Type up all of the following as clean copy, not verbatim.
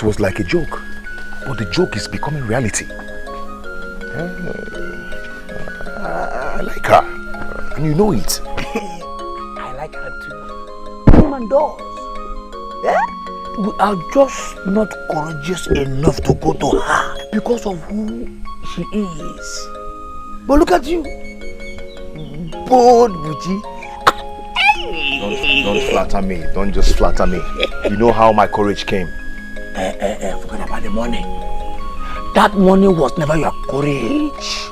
was like a joke, but the joke is becoming reality. I like her, and you know it. I like her too. Woman does. Yeah? We are just not courageous enough to go to her because of who she is. But look at you. Bold Buchi. Don't flatter me. Don't just flatter me. You know how my courage came. Forget about the money. That money was never your courage.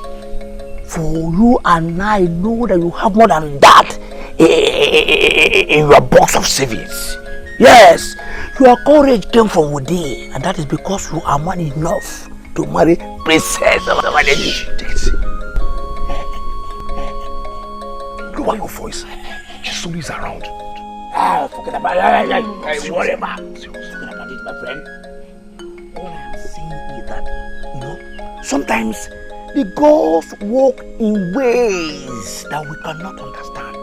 For you and I know that you have more than that in your box of savings. Yes, your courage came from within, and that is because you are man enough to marry Princess of the Take it easy. Lower your voice. She's always around. Forget about it. Forget about it, my friend. All I am saying is that, you know, sometimes the gods walk in ways that we cannot understand.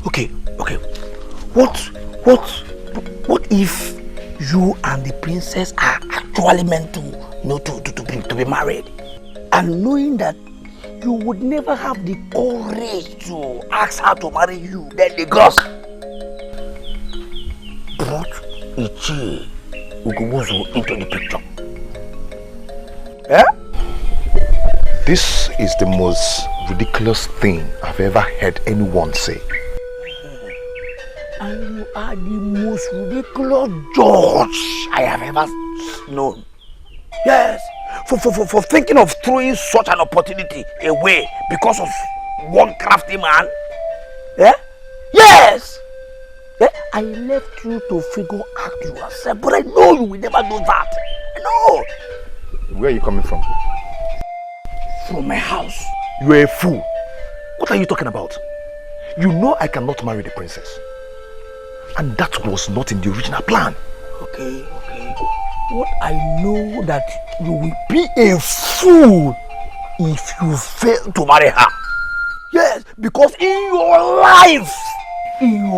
Okay. What if you and the princess are actually meant to, to be married, and knowing that you would never have the courage to ask her to marry you, then the gods brought ugezu into the picture? This is the most ridiculous thing I've ever heard anyone say. And you are the most ridiculous judge I have ever known. Yes, for thinking of throwing such an opportunity away because of one crafty man. Yes. I left you to figure out yourself, but I know you will never do that. I know. Where are you coming from? From my house. You are a fool. What are you talking about? You know I cannot marry the princess. And that was not in the original plan. Okay. What I know that you will be a fool if you fail to marry her. Yes, because in your life, you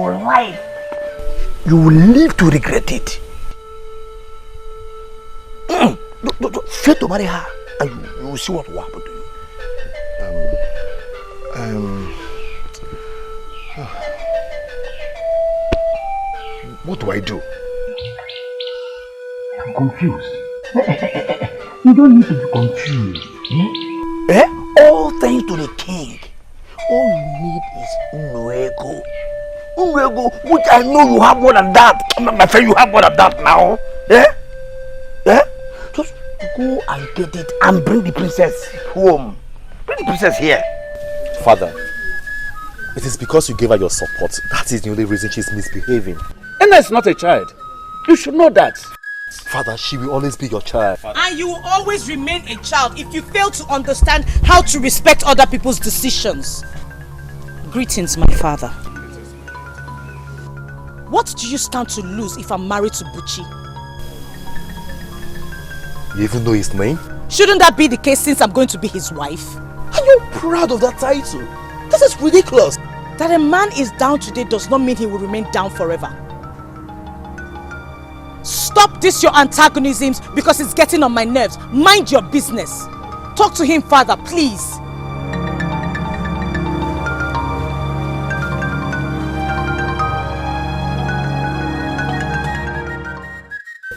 will live to regret it. Fail to marry her, and you will see what will happen to you. What do I do? I'm confused. You don't need to be confused. All thanks to the king. All you need is ugezu. Ugezu, which I know you have more than that. My friend, you have more than that now. Just go and get it and bring the princess home. Bring the princess here. Father, it is because you gave her your support. That is the only reason she's misbehaving. Enna is not a child. You should know that. Father, she will always be your child. And you will always remain a child if you fail to understand how to respect other people's decisions. Greetings, my father. What do you stand to lose if I'm married to Buchi? You even know his name? Shouldn't that be the case since I'm going to be his wife? Are you proud of that title? This is ridiculous. That a man is down today does not mean he will remain down forever. Stop this your antagonisms because it's getting on my nerves. Mind your business. Talk to him, father, please.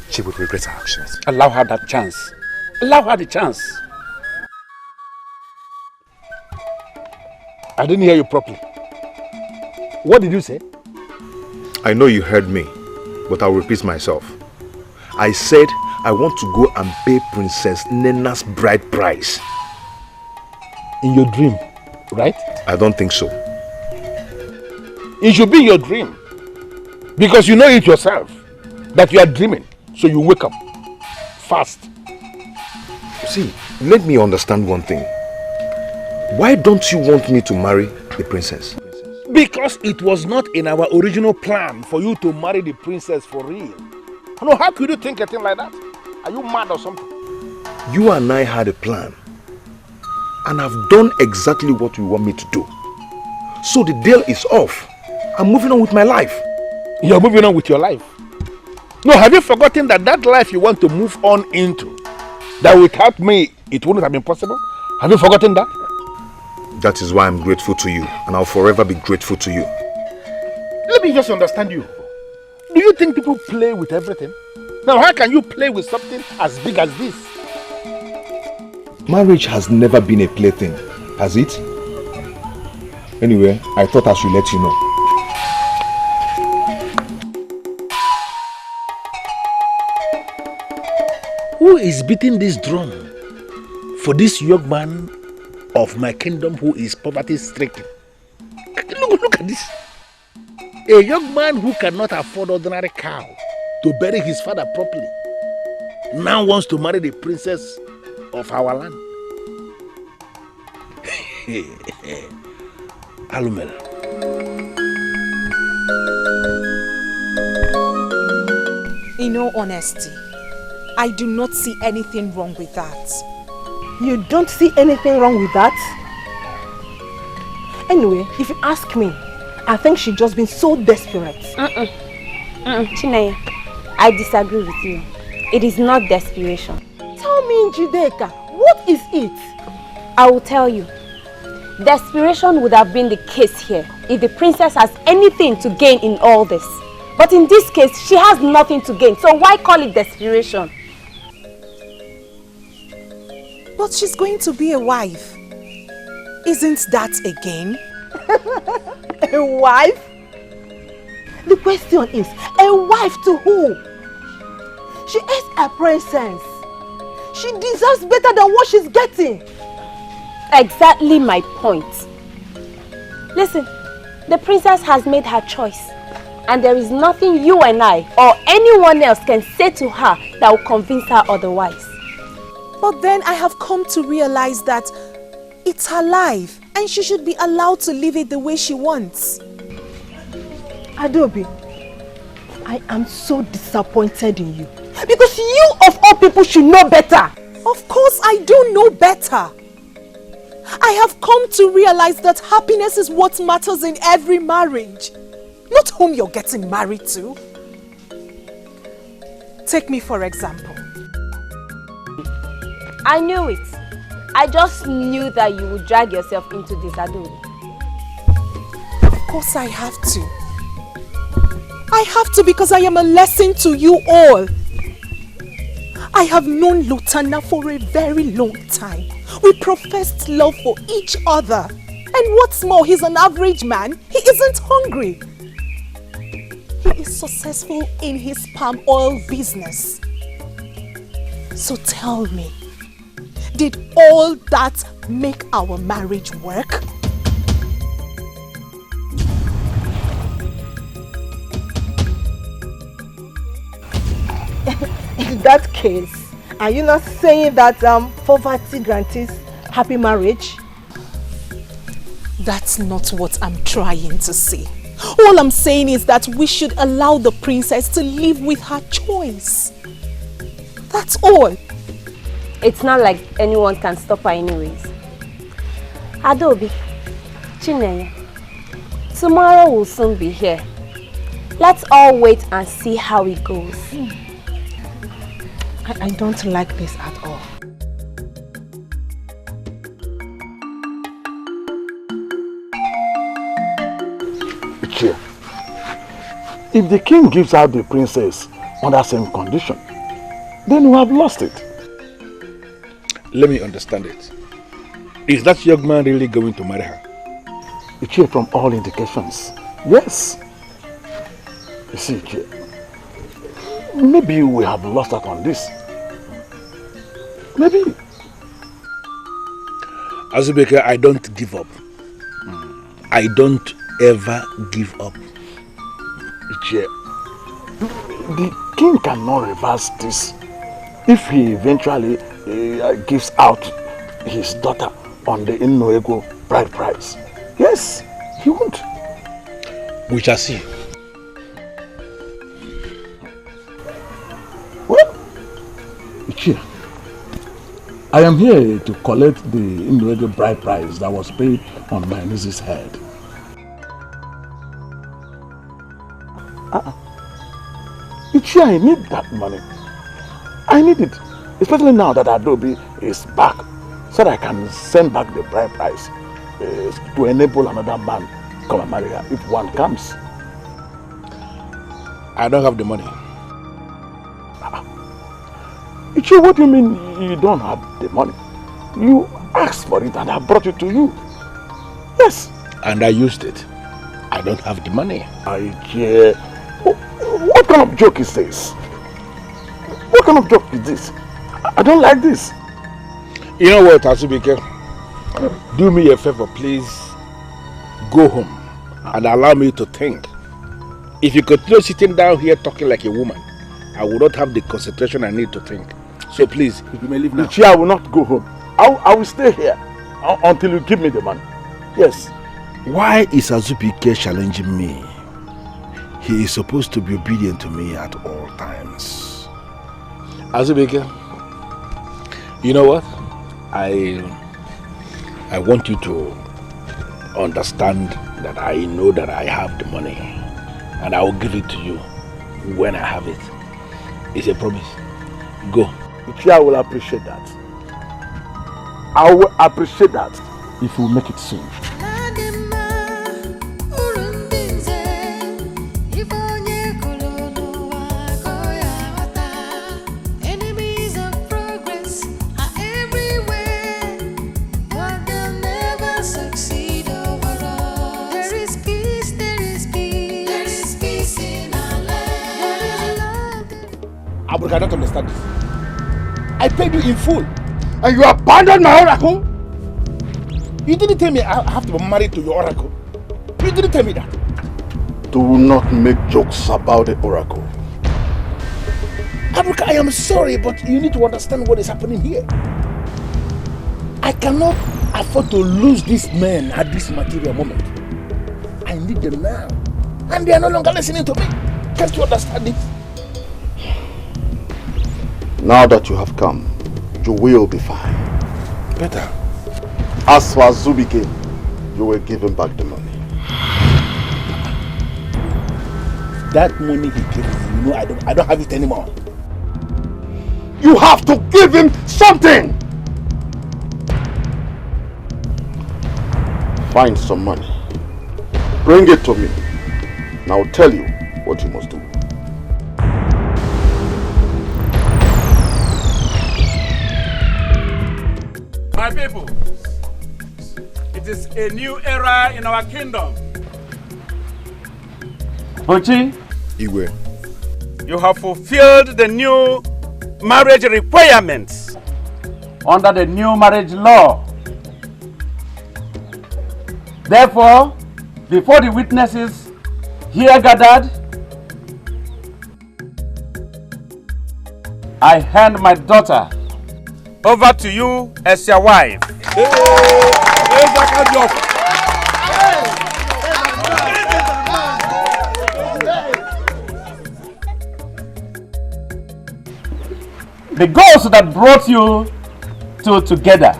She would regret her actions. Allow her that chance. Allow her the chance. I didn't hear you properly. What did you say? I know you heard me, but I'll repeat myself. I said I want to go and pay Princess Nena's bride price. In your dream, right? I don't think so. It should be your dream. Because you know it yourself that you are dreaming. So you wake up fast. See, let me understand one thing. Why don't you want me to marry the princess? Because it was not in our original plan for you to marry the princess for real. No, how could you think a thing like that? Are you mad or something? You and I had a plan. And I've done exactly what you want me to do. So the deal is off. I'm moving on with my life. You're moving on with your life. No, have you forgotten that that life you want to move on into, that without me, it wouldn't have been possible? Have you forgotten that? That is why I'm grateful to you, and I'll forever be grateful to you. Let me just understand you. Do you think people play with everything? Now, how can you play with something as big as this? Marriage has never been a plaything, has it? Anyway, I thought I should let you know. Who is beating this drum for this young man of my kingdom who is poverty-stricken? Look at this. A young man who cannot afford ordinary cow to bury his father properly now wants to marry the princess of our land. Alumel. In all honesty, I do not see anything wrong with that. You don't see anything wrong with that? Anyway, if you ask me, I think she's just been so desperate. Chinaya, I disagree with you. It is not desperation. Tell me, Njideka, what is it? I will tell you. Desperation would have been the case here if the princess has anything to gain in all this. But in this case, she has nothing to gain. So why call it desperation? But she's going to be a wife. Isn't that a gain? A wife? The question is, a wife to who? She is a princess. She deserves better than what she's getting. Exactly my point. Listen, the princess has made her choice. And there is nothing you and I or anyone else can say to her that will convince her otherwise. But then I have come to realize that it's her life and she should be allowed to live it the way she wants. Adobe, I am so disappointed in you. Because you of all people should know better. Of course I do know better. I have come to realize that happiness is what matters in every marriage. Not whom you're getting married to. Take me for example. I knew it. I just knew that you would drag yourself into this, Adobe. Of course I have to. I have to because I am a lesson to you all. I have known Lutana for a very long time. We professed love for each other. And what's more, he's an average man. He isn't hungry. He is successful in his palm oil business. So tell me, did all that make our marriage work? In that case, are you not saying that poverty guarantees happy marriage? That's not what I'm trying to say. All I'm saying is that we should allow the princess to live with her choice. That's all. It's not like anyone can stop her anyways. Adobe, Chinenye, tomorrow will soon be here. Let's all wait and see how it goes. I don't like this at all. Ichie, if the king gives out the princess on that same condition, then we have lost it. Let me understand it. Is that young man really going to marry her? Ichie, from all indications, yes. You see, Ichie, maybe we have lost out on this. Maybe. Azubeke, I don't give up. I don't ever give up. Ichie, the king cannot reverse this if he eventually gives out his daughter on the Innoego bride price. Yes, he won't. We shall see. Well, Ichie, I am here to collect the Innoego bride price that was paid on my niece's head. Ichie, I need that money. I need it. Especially now that Adobe is back. So that I can send back the bride price to enable another man come and marry her if one comes. I don't have the money. Ichie, what do you mean you don't have the money? You asked for it and I brought it to you. Yes. And I used it. I don't have the money. Ichie, what kind of joke is this? What kind of joke is this? I don't like this. You know what, Azubike? Do me a favor, please. Go home and allow me to think. If you continue sitting down here talking like a woman, I will not have the concentration I need to think. So please, you may leave now. Ichie, I will not go home. I will stay here until you give me the money. Yes. Why is Azubike challenging me? He is supposed to be obedient to me at all times. Azubike, you know what? I want you to understand that I know that I have the money and I will give it to you when I have it. It's a promise. Go. I will appreciate that. I will appreciate that if you make it soon. I cannot understand this. I paid you in full and you abandoned my oracle? You didn't tell me I have to be married to your oracle. You didn't tell me that. Do not make jokes about the oracle. Abuka, I am sorry, but you need to understand what is happening here. I cannot afford to lose these men at this material moment. I need them now. And they are no longer listening to me. Can't you understand it? Now that you have come, you will be fine. Better. As for Azubike, you will give him back the money. That money he gave me, you know, I don't have it anymore. You have to give him something! Find some money. Bring it to me. And I'll tell you what you must do. My people, it is a new era in our kingdom. Ochi, Igwe, you have fulfilled the new marriage requirements under the new marriage law. Therefore, before the witnesses here gathered, I hand my daughter over to you as your wife. The goals that brought you two together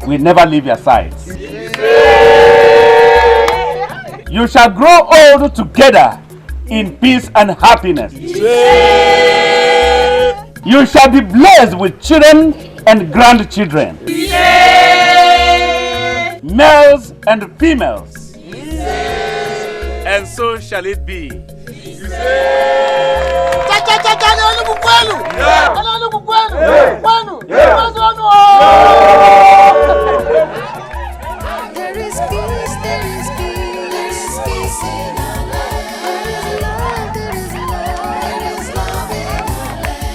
will never leave your sides. You shall grow old together in peace and happiness. You shall be blessed with children and grandchildren. Males and females. And so shall it be. There is peace, there is peace in our land. There is love, there is love in our land.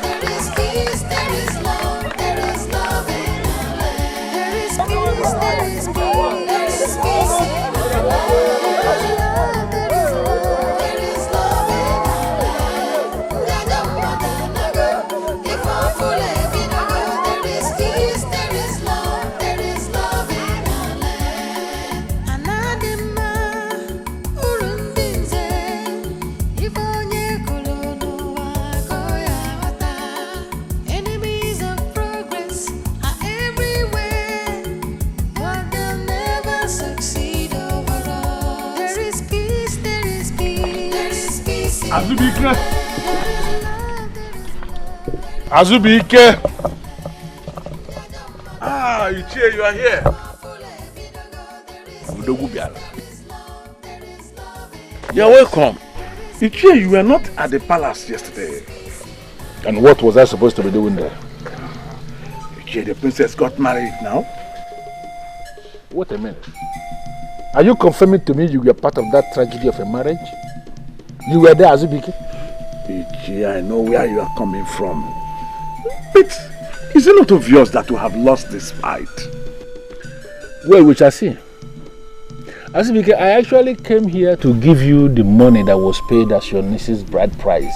There is peace, there is love, there is love in our land. There is peace, there is peace, there is peace in our land. There is love, there is love in our land. Azubike! Azubike! Ah, Ichie, you are here. You are welcome. Ichie, you were not at the palace yesterday. And what was I supposed to be doing there? Ichie, the princess got married now. Wait a minute. Are you confirming to me you were part of that tragedy of a marriage? You were there, Azubike? Ichie, I know where you are coming from. But is it not obvious that you have lost this fight? Well, we shall see. Azubike, I actually came here to give you the money that was paid as your niece's bride price,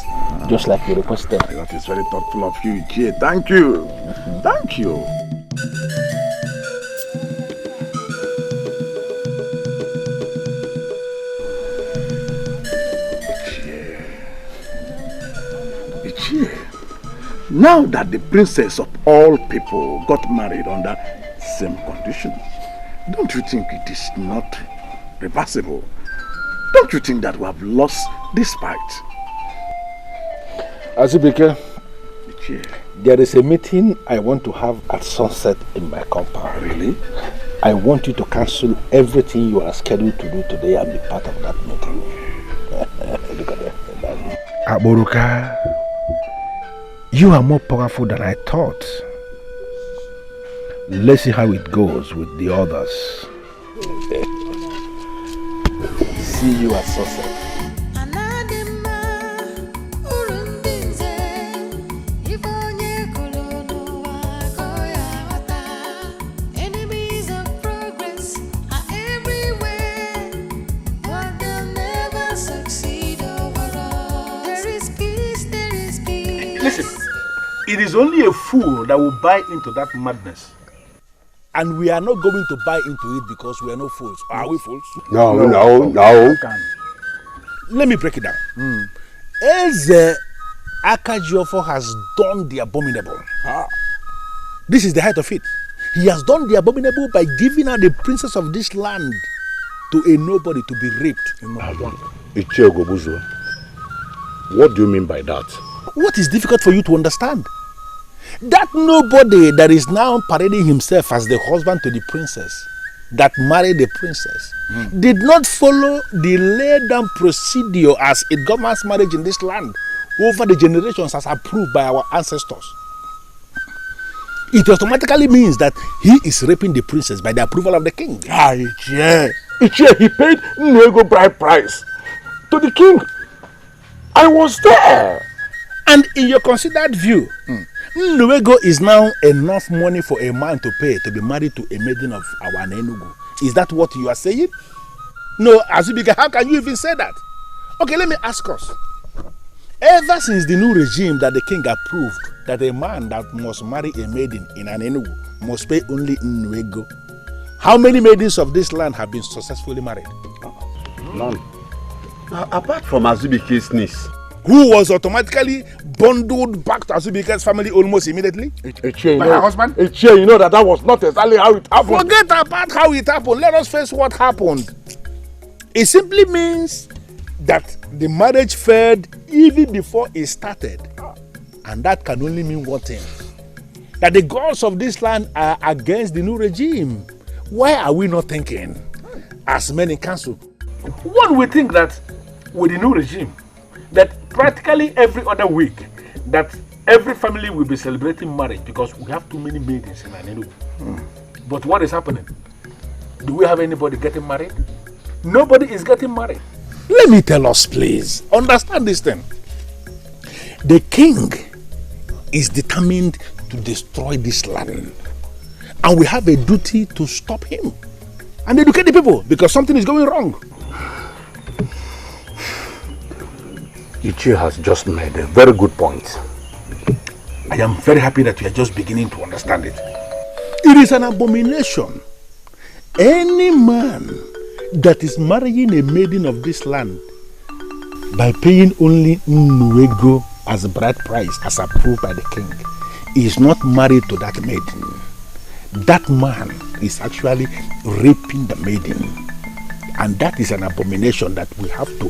just like you requested. That is very thoughtful of you, Ichie. Thank you. Thank you. Ichie, now that the princess of all people got married under same conditions, don't you think it is not reversible? Don't you think that we have lost this fight? Azubike, there is a meeting I want to have at sunset in my compound. Really? I want you to cancel everything you are scheduled to do today and be part of that meeting. Look at that. Aburuka, you are more powerful than I thought. Let's see how it goes with the others. See you at sunset. Listen, it is only a fool that will buy into that madness. And we are not going to buy into it because we are not fools. Are we fools? No. Let me break it down. Eze Akajiofo has done the abominable. This is the height of it. He has done the abominable by giving her the princess of this land to a nobody to be raped. Ichie Ogobuzu, what do you mean by that? What is difficult for you to understand? That nobody that is now parading himself as the husband to the princess, that married the princess, did not follow the laid down procedure as it governs marriage in this land over the generations as approved by our ancestors. It automatically means that he is raping the princess by the approval of the king. Ichie, he paid Nego bride price to the king. I was there. And in your considered view, Nnuego is now enough money for a man to pay to be married to a maiden of our Enugu. Is that what you are saying? No, Azubike, how can you even say that? Okay, let me ask us. Ever since the new regime that the king approved that a man that must marry a maiden in an Enugu must pay only Nnuego, how many maidens of this land have been successfully married? None. Apart from Azubike's niece, who was automatically bundled back to Azubike's family almost immediately? By her husband? Ichie, you know that was not exactly how it happened. Forget about how it happened. Let us face what happened. It simply means that the marriage failed even before it started. And that can only mean one thing. That the gods of this land are against the new regime. Why are we not thinking as men in council? One would think that with the new regime, that practically every other week, that every family will be celebrating marriage because we have too many maidens in Enugu. But what is happening? Do we have anybody getting married? Nobody is getting married. Let me tell us, please. Understand this thing. The king is determined to destroy this land. And we have a duty to stop him and educate the people because something is going wrong. Ichie has just made a very good point. I am very happy that you are just beginning to understand it. It is an abomination. Any man that is marrying a maiden of this land by paying only Nnuego as a bride price as approved by the king is not married to that maiden. That man is actually raping the maiden. And that is an abomination that we have to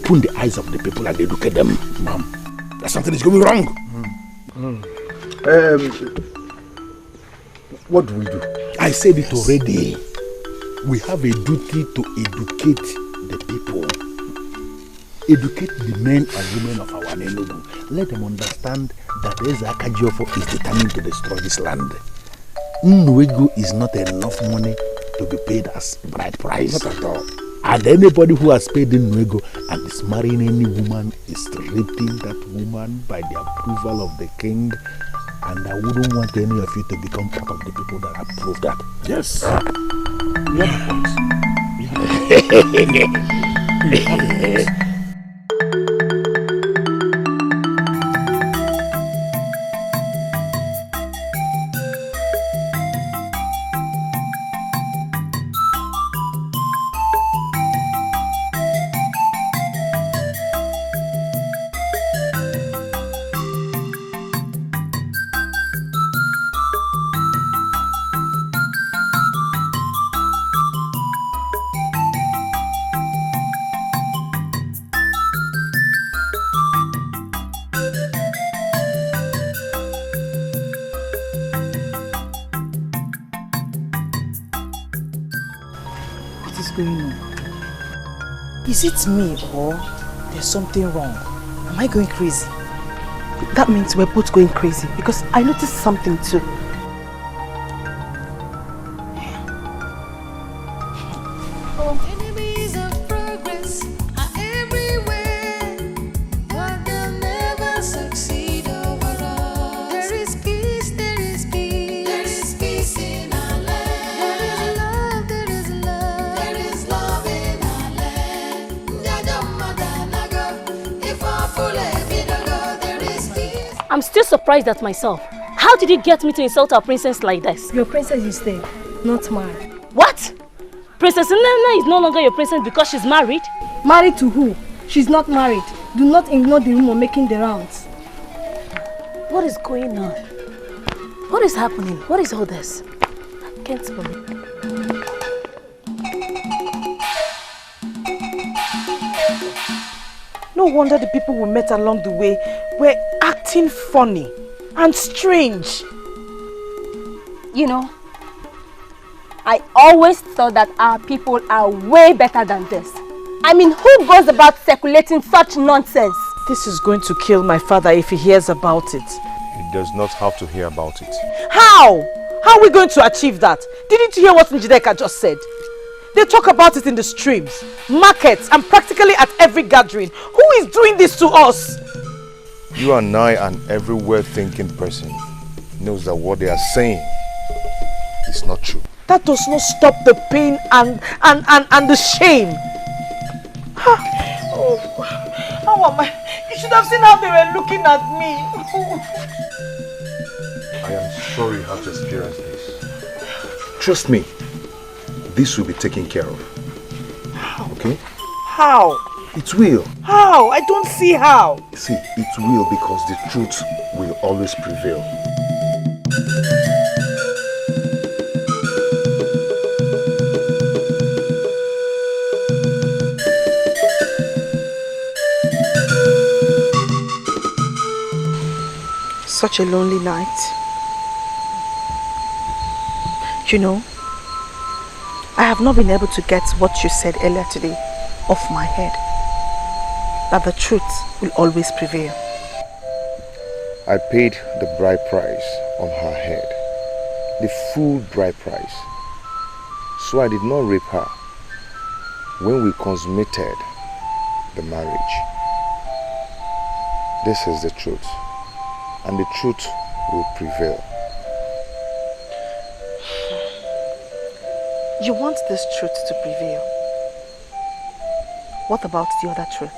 open the eyes of the people and educate them, ma'am, that something is going wrong. What do we do? I said it already. We have a duty to educate the people. Educate the men and women of our neighborhood. Let them understand that Akajiofo is determined to destroy this land. Nnuego is not enough money to be paid as bride price. Not at all. And anybody who has paid Nnuego and is marrying any woman is raping that woman by the approval of the king. And I wouldn't want any of you to become part of the people that approve that. Yes. You have a point. Is it me or there's something wrong? Am I going crazy? That means we're both going crazy because I noticed something too. Enemies of progress are everywhere, but they'll never succeed overall. There is peace, there is peace, there is peace in our land. There is love, there is love in our land. There is peace. I'm still surprised at myself. How did you get me to insult our princess like this? Your princess is dead, not mine. What? Princess Nana is no longer your princess because she's married? Married to who? She's not married. Do not ignore the rumor making the rounds. What is going on? What is happening? What is all this? I can't believe it. No wonder the people we met along the way were acting funny and strange. You know, I always thought that our people are way better than this. I mean, who goes about circulating such nonsense? This is going to kill my father if he hears about it. He does not have to hear about it. How? How are we going to achieve that? Didn't you hear what Njideka just said? They talk about it in the streams, markets, and practically at every gathering. Who is doing this to us? You and I and every well-thinking person knows that what they are saying is not true. That does not stop the pain and the shame. Oh, how am I? You should have seen how they were looking at me. I am sorry you have to experience this. Trust me, this will be taken care of. Okay? How? It will. How? I don't see how. See, it will because the truth will always prevail. Such a lonely night. You know, I have not been able to get what you said earlier today off my head. That the truth will always prevail. I paid the bride price on her head. The full bride price. So I did not rape her when we consummated the marriage. This is the truth. And the truth will prevail. You want this truth to prevail. What about the other truth?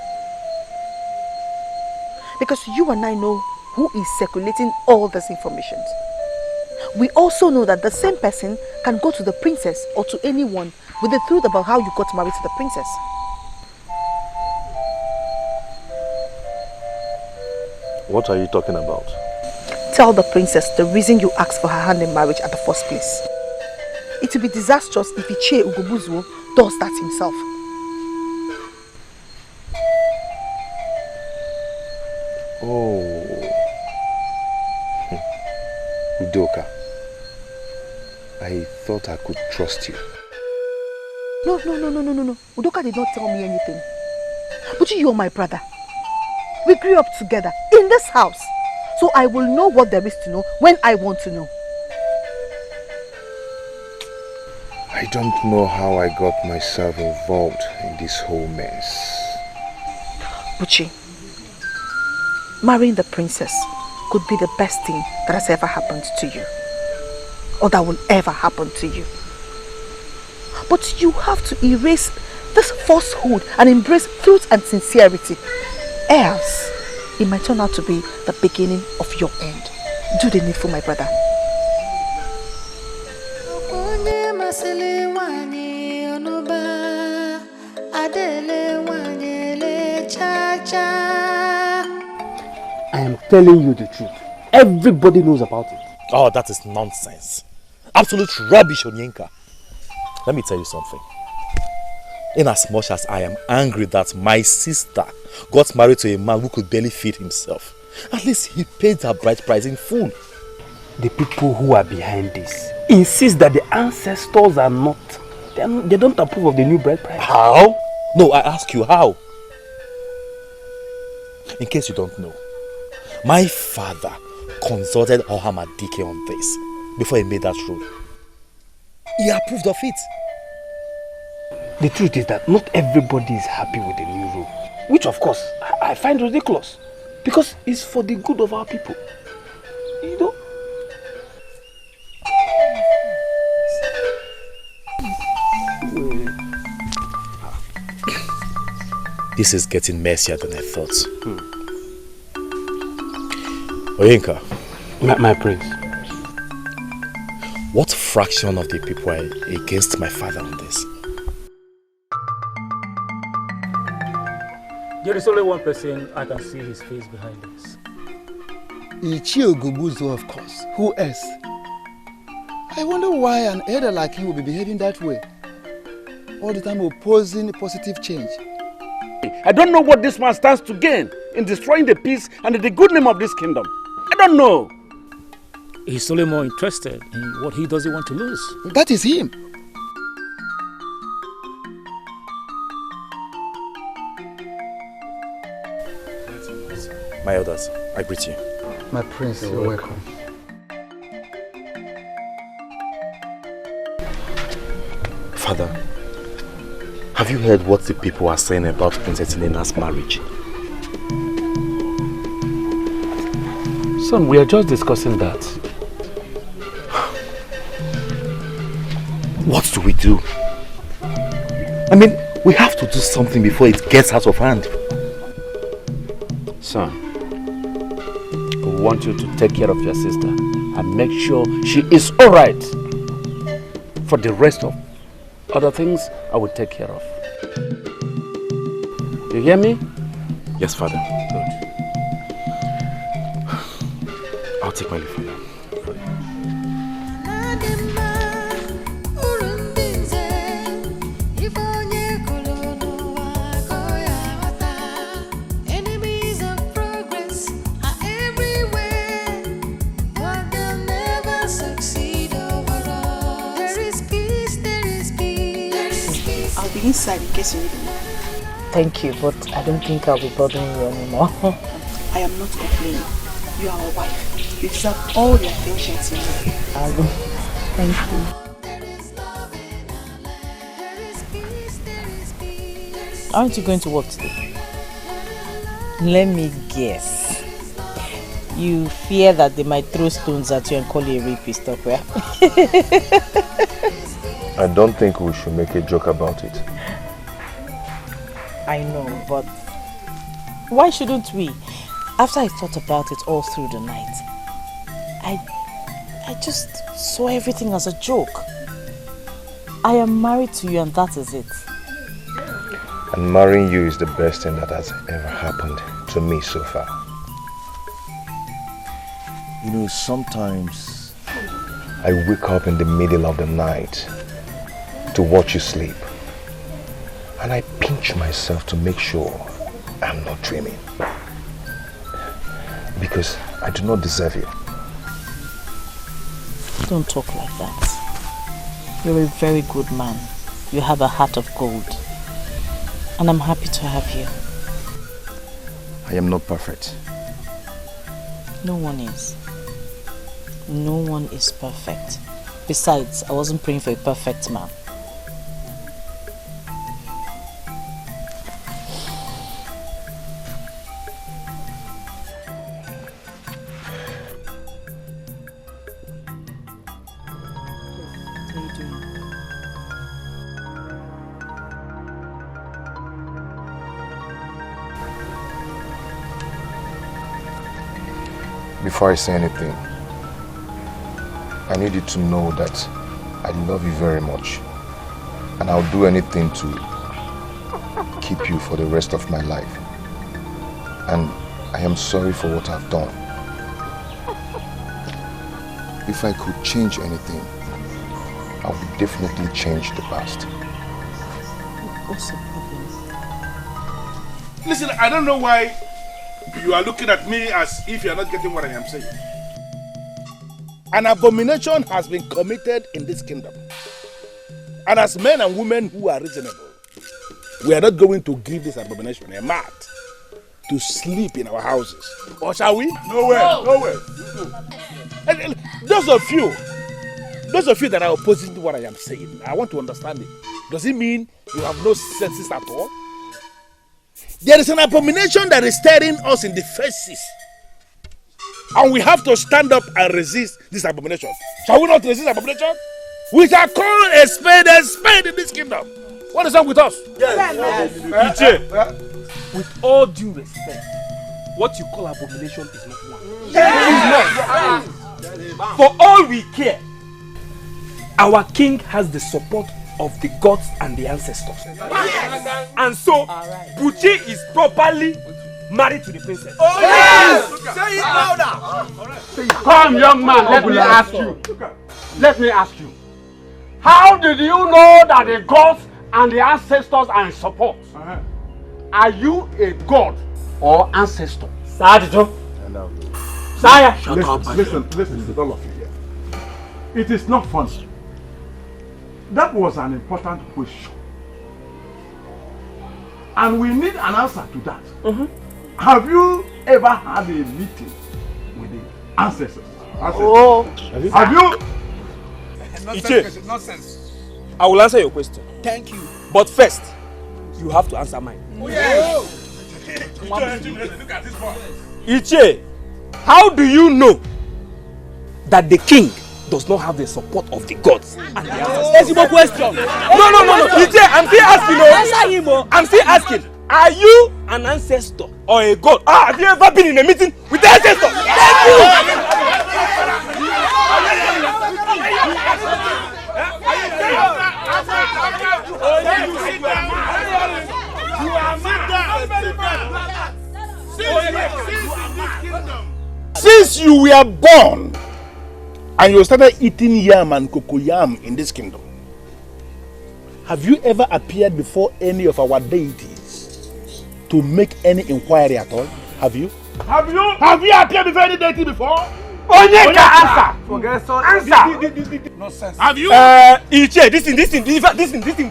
Because you and I know who is circulating all this information. We also know that the same person can go to the princess or to anyone with the truth about how you got married to the princess. What are you talking about? Tell the princess the reason you asked for her hand in marriage at the first place. It will be disastrous if Ichie Ugezu does that himself. Oh. Udoka, I thought I could trust you. No. Udoka did not tell me anything. But you're my brother. We grew up together in this house. So I will know what there is to know when I want to know. I don't know how I got myself involved in this whole mess. Buchi, marrying the princess could be the best thing that has ever happened to you. Or that will ever happen to you. But you have to erase this falsehood and embrace truth and sincerity. Else, it might turn out to be the beginning of your end. Do the needful, my brother. I am telling you the truth. Everybody knows about it. Oh, that is nonsense. Absolute rubbish, Onyenka. Let me tell you something. In as much as I am angry that my sister got married to a man who could barely feed himself, at least he paid her bride price in full. The people who are behind this insist that the ancestors are not, they don't approve of the new bride price. How? No, I ask you, how? In case you don't know, my father consulted Ohamadike on this before he made that rule. He approved of it. The truth is that not everybody is happy with the new rule, which of course I find ridiculous because it's for the good of our people. You know? This is getting messier than I thought. Oyenka. My prince. What fraction of the people are against my father on this? There is only one person I can see his face behind this. Ugezu, of course. Who else? I wonder why an elder like him will be behaving that way. All the time opposing positive change. I don't know what this man stands to gain in destroying the peace and the good name of this kingdom. I don't know. He's only more interested in what he doesn't want to lose. That is him. My elders, I greet you. My prince, you're welcome. Father, have you heard what the people are saying about Princess Elena's marriage? Son, we are just discussing that. What do we do? I mean, we have to do something before it gets out of hand. Son, we want you to take care of your sister and make sure she is alright. For the rest of other things, I will take care of. You hear me? Yes, Father. Good. I'll take my leave, Father. Inside in case you need me. Thank you, but I don't think I'll be bothering you anymore. I am not complaining. You are a wife. You deserve all the attention you need. Thank you. Aren't you going to work today? Let me guess. You fear that they might throw stones at you and call you a rapist, okay? I don't think we should make a joke about it. I know, but why shouldn't we? After I thought about it all through the night, I just saw everything as a joke. I am married to you and that is it. And marrying you is the best thing that has ever happened to me so far. You know, sometimes I wake up in the middle of the night to watch you sleep. And I pinch myself to make sure I'm not dreaming. because I do not deserve you. Don't talk like that. You're a very good man. You have a heart of gold. And I'm happy to have you. I am not perfect. No one is. No one is perfect. Besides, I wasn't praying for a perfect man. Before I say anything, I need you to know that I love you very much, and I'll do anything to keep you for the rest of my life. And I am sorry for what I've done. If I could change anything, I would definitely change the past. What's the problem? Listen, I don't know why you are looking at me as if you are not getting what I am saying. An abomination has been committed in this kingdom. And as men and women who are reasonable, we are not going to give this abomination a mat to sleep in our houses. Or shall we? No way, no way. And those of you that are opposing to what I am saying, I want to understand it. Does it mean you have no senses at all? There is an abomination that is staring us in the faces. And we have to stand up and resist this abomination. Shall we not resist abomination? We shall call a spade in this kingdom. What is wrong with us? Yes. Iche, with all due respect, what you call abomination is not one. Yes. For all we care, our king has the support of the gods and the ancestors. Yes. And so, Buchi is properly married to the princess. Oh, yes! Say it louder. Come, young man, let me ask you. How did you know that the gods and the ancestors are in support? Are you a god or ancestor? Listen, Listen, all of you here. It is not funny. That was an important question. And we need an answer to that. Have you ever had a meeting with the ancestors? Oh. Have you? Iche, I will answer your question. Thank you. But first, you have to answer mine. Oh, yes. Iche, how do you know that the king does not have the support of the gods and the ancestors? That's question. No. Iche, I'm still asking. I'm still asking. Are you an ancestor or a god? Have you ever been in a meeting with the ancestor? Thank you. Since you were born and you started eating yam and cocoyam in this kingdom, have you ever appeared before any of our deities to make any inquiry at all? Have you? Have you appeared before any deity before? Onyeka, answer. Answer. Nonsense. Have you? Iche, this thing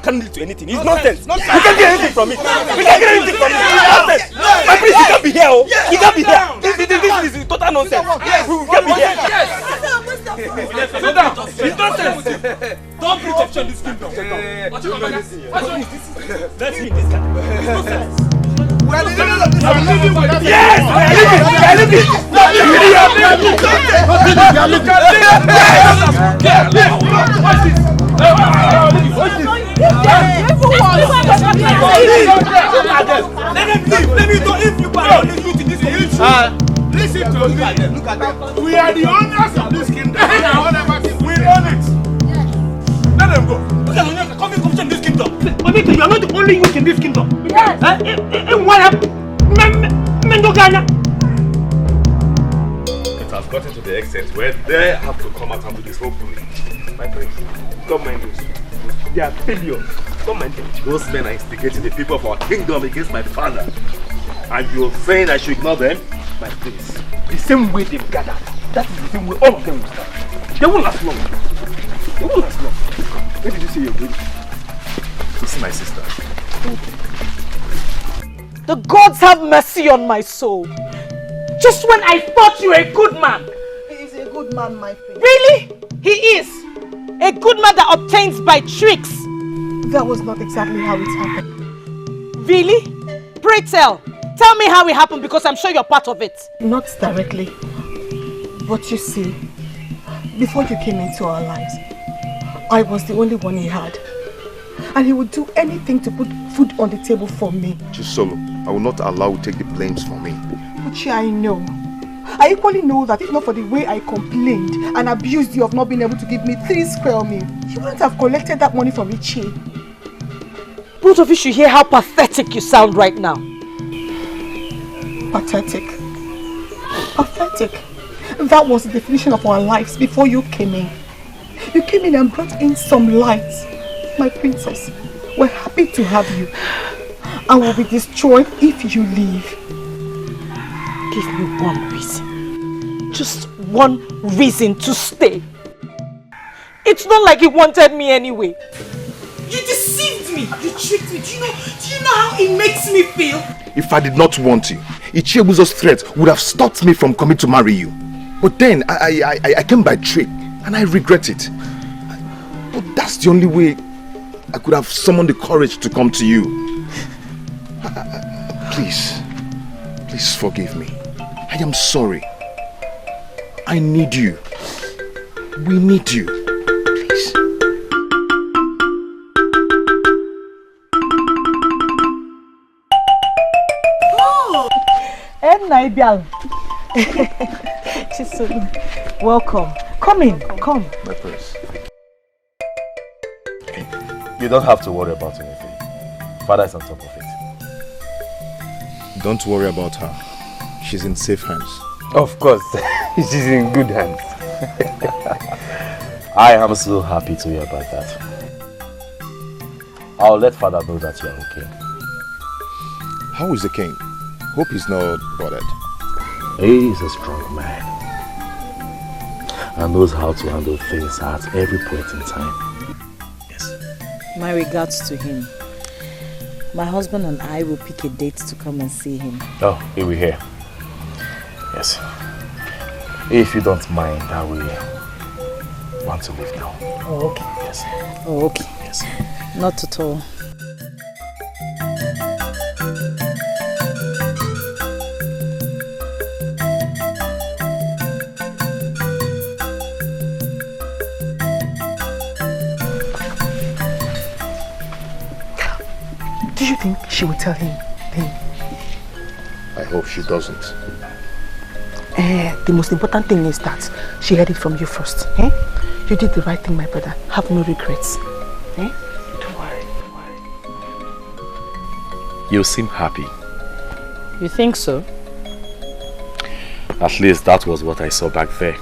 can't lead to anything. It's nonsense. You can't get anything from it. You can't get anything from it. It's nonsense. My priest, you can't be here. You can't be here. This is total nonsense. You can't be here. Sit down. It's nonsense. Don't preach option this kingdom. Let's meet this guy. It's nonsense. Yes! Listen to me. Look at them. We are the owners of this kingdom. We own it. Let them go. Come in this kingdom. You are not the only youth in this kingdom. Yes. It has gotten to the extent where they have to come out and do this whole thing. My friend, don't mind this. They are failures. Don't mind them. Those men are instigating the people of our kingdom against my father. And you're saying I should ignore them? My prince, the same way they've gathered, that is the same way all of them will start. They won't last long. They won't last long. Where did you say you're going? To see my sister. The gods have mercy on my soul. Just when I thought you were a good man. He is a good man, my prince. Really? He is. A good man that obtains by tricks. That was not exactly how it happened. Really? Pray tell. Tell me how it happened because I'm sure you're part of it. Not directly. But you see, before you came into our lives, I was the only one he had. And he would do anything to put food on the table for me. Chisolo, I will not allow you to take the blames for me. Uche, I know. I equally know that if not for the way I complained and abused you of not being able to give me 3 square meals, you wouldn't have collected that money from Ichi. Both of you should hear how pathetic you sound right now. Pathetic. Pathetic. That was the definition of our lives before you came in. You came in and brought in some light. My princess, we're happy to have you. And will be destroyed if you leave. Give me one reason. Just one reason to stay. It's not like he wanted me anyway. You deceived me. You tricked me. Do you know how it makes me feel? If I did not want you, Ichiebuzo's threat would have stopped me from coming to marry you. But then I came by trick and I regret it. But that's the only way I could have summoned the courage to come to you. Please forgive me. I am sorry. I need you. We need you. Please. Oh! Welcome. Come in. Come. My purse. You don't have to worry about anything. Father is on top of it. Don't worry about her. She's in safe hands. Of course. She's in good hands. I am so happy to hear about that. I'll let Father know that you're okay. How is the king? Hope he's not bothered. He is a strong man and knows how to handle things at every point in time. My regards to him. My husband and I will pick a date to come and see him. Oh, he will hear. Yes. If you don't mind, I will want to leave now. Oh, okay. Yes. Oh, okay. Yes. Not at all. Do you think she will tell him then? I hope she doesn't. The most important thing is that she heard it from you first. Eh? You did the right thing, my brother. Have no regrets. Eh? Don't worry. You seem happy. You think so? At least that was what I saw back there.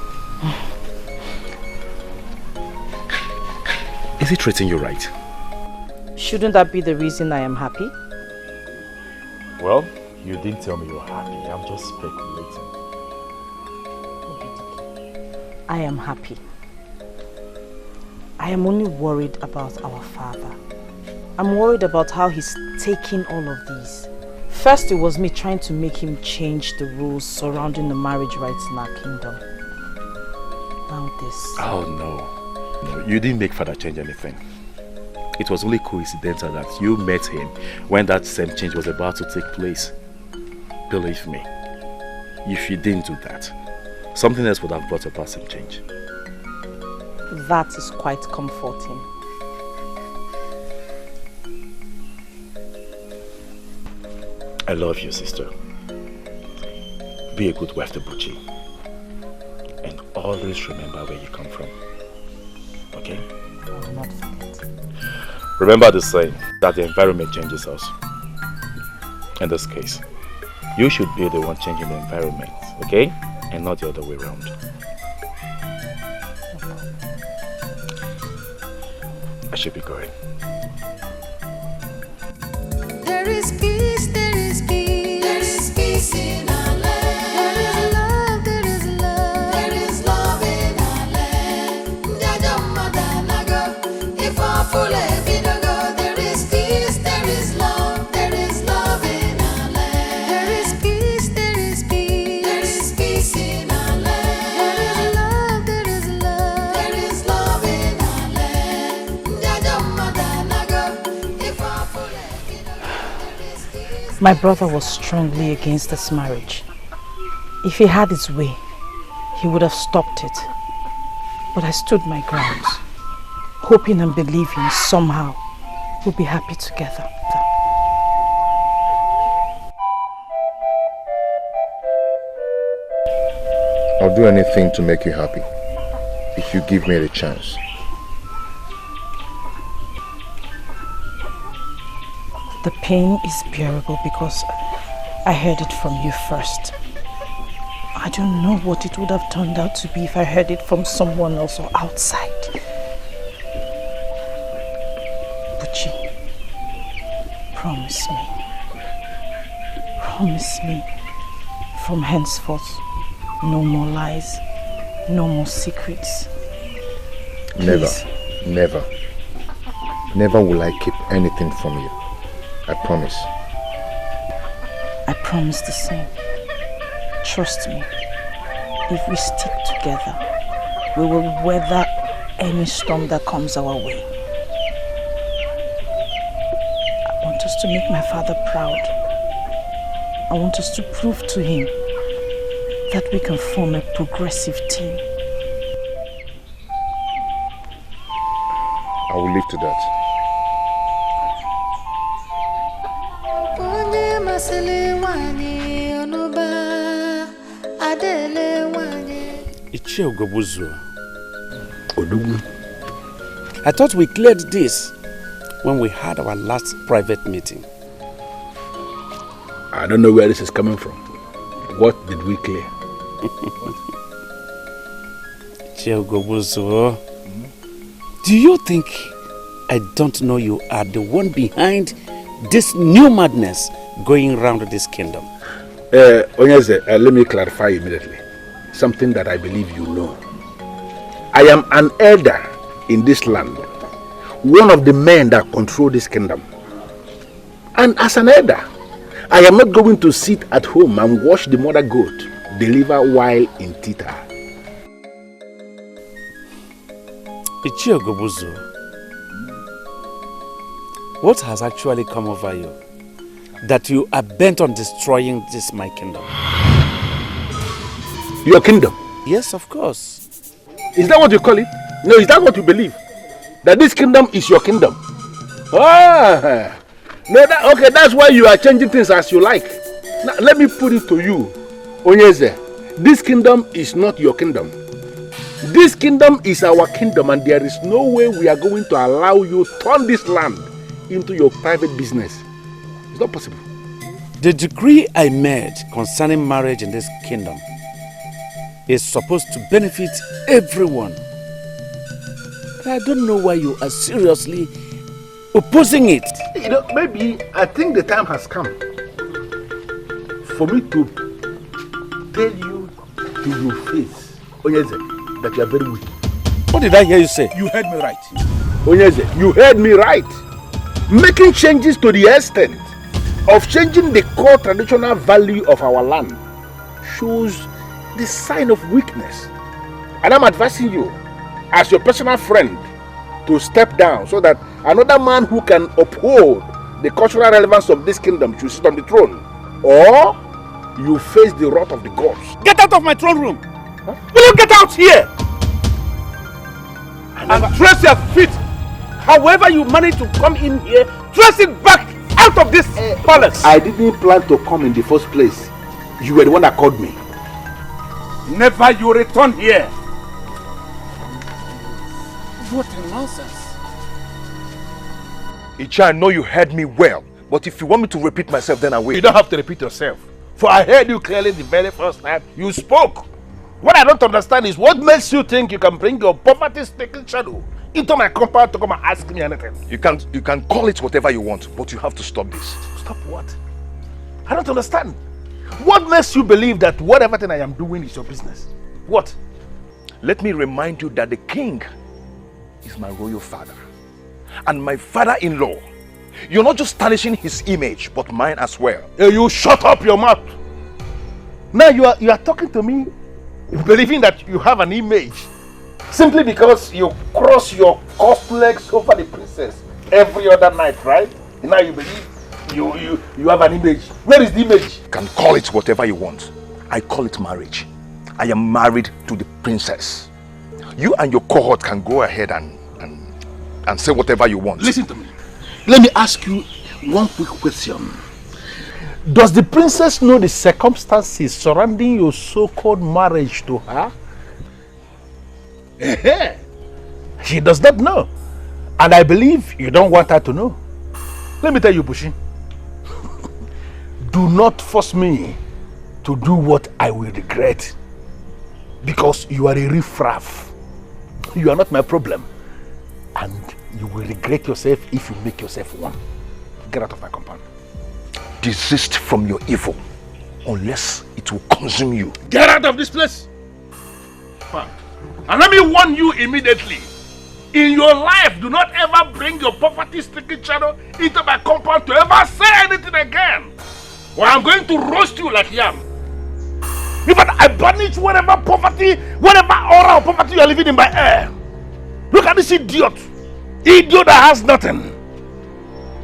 Is he treating you right? Shouldn't that be the reason I am happy? Well, you didn't tell me you're happy. I'm just speculating. I am happy. I am only worried about our father. I'm worried about how he's taking all of these. First, it was me trying to make him change the rules surrounding the marriage rights in our kingdom. Now this. Oh no. You didn't make father change anything. It was only coincidental that you met him when that same change was about to take place. Believe me, if you didn't do that, something else would have brought about some change. That is quite comforting. I love you, sister. Be a good wife to Buchi. And always remember where you come from. Okay? I will not forget. Remember the saying that the environment changes us. In this case, you should be the one changing the environment, okay? And not the other way around. I should be going. There is peace, there is peace, there is peace in our land. There is love, My brother was strongly against this marriage. If he had his way, he would have stopped it. But I stood my ground, hoping and believing somehow we'll be happy together. I'll do anything to make you happy, if you give me the chance. The pain is bearable because I heard it from you first. I don't know what it would have turned out to be if I heard it from someone else or outside. Buchi, promise me. Promise me. From henceforth, no more lies, no more secrets. Never, Please. never. Never will I keep anything from you. I promise. I promise the same. Trust me. If we stick together, we will weather any storm that comes our way. I want us to make my father proud. I want us to prove to him that we can form a progressive team. I will leave to that. I thought we cleared this when we had our last private meeting. I don't know where this is coming from. What did we clear? Do you think I don't know you are the one behind this new madness going around this kingdom? Onyeze, let me clarify immediately. Something that I believe you know. I am an elder in this land. One of the men that control this kingdom. And as an elder, I am not going to sit at home and watch the mother goat deliver while in theta. What has actually come over you that you are bent on destroying this my kingdom? Your kingdom? Yes, of course. Is that what you call it? No, is that what you believe? That this kingdom is your kingdom? Ah, no, okay, that's why you are changing things as you like. Now, let me put it to you, Onyeze. This kingdom is not your kingdom. This kingdom is our kingdom, and there is no way we are going to allow you to turn this land into your private business. It's not possible. The decree I made concerning marriage in this kingdom is supposed to benefit everyone. I don't know why you are seriously opposing it. You know, maybe I think the time has come for me to tell you to your face, Onyeze, that you are very weak. What did I hear you say? You heard me right. Onyeze, you heard me right. Making changes to the extent of changing the core traditional value of our land shows the sign of weakness. And I'm advising you, as your personal friend, to step down so that another man who can uphold the cultural relevance of this kingdom should sit on the throne. Or you face the wrath of the gods. Get out of my throne room! Huh? Will you get out here? And trace your feet. However you manage to come in here, trace it back out of this palace. I didn't plan to come in the first place. You were the one that called me. Never you return here. What a nonsense. Ichi, I know you heard me well, but if you want me to repeat myself, then I will. You don't have to repeat yourself. For I heard you clearly the very first time you spoke. What I don't understand is what makes you think you can bring your poverty-stricken shadow into my compound to come and ask me anything. You can call it whatever you want, but you have to stop this. Stop what? I don't understand. What makes you believe that whatever thing I am doing is your business? What? Let me remind you that the king is my royal father and my father-in-law. You're not just tarnishing his image, but mine as well. Hey, you shut up your mouth. Now you are talking to me believing that you have an image simply because you cross your cuffed legs over the princess every other night, right? And now you believe You have an image. Where is the image? You can call it whatever you want. I call it marriage. I am married to the princess. You and your cohort can go ahead and say whatever you want. Listen to me. Let me ask you one quick question. Does the princess know the circumstances surrounding your so-called marriage to her? She does not know. And I believe you don't want her to know. Let me tell you, Bushi. Do not force me to do what I will regret. Because you are a riffraff. You are not my problem. And you will regret yourself if you make yourself one. Get out of my compound. Desist from your evil, unless it will consume you. Get out of this place! Fine. And let me warn you immediately. In your life, do not ever bring your poverty-stricken shadow into my compound to ever say anything again. Or I'm going to roast you like yam. In fact, I banish whatever aura of poverty you are living in my air. Look at this idiot. Idiot that has nothing.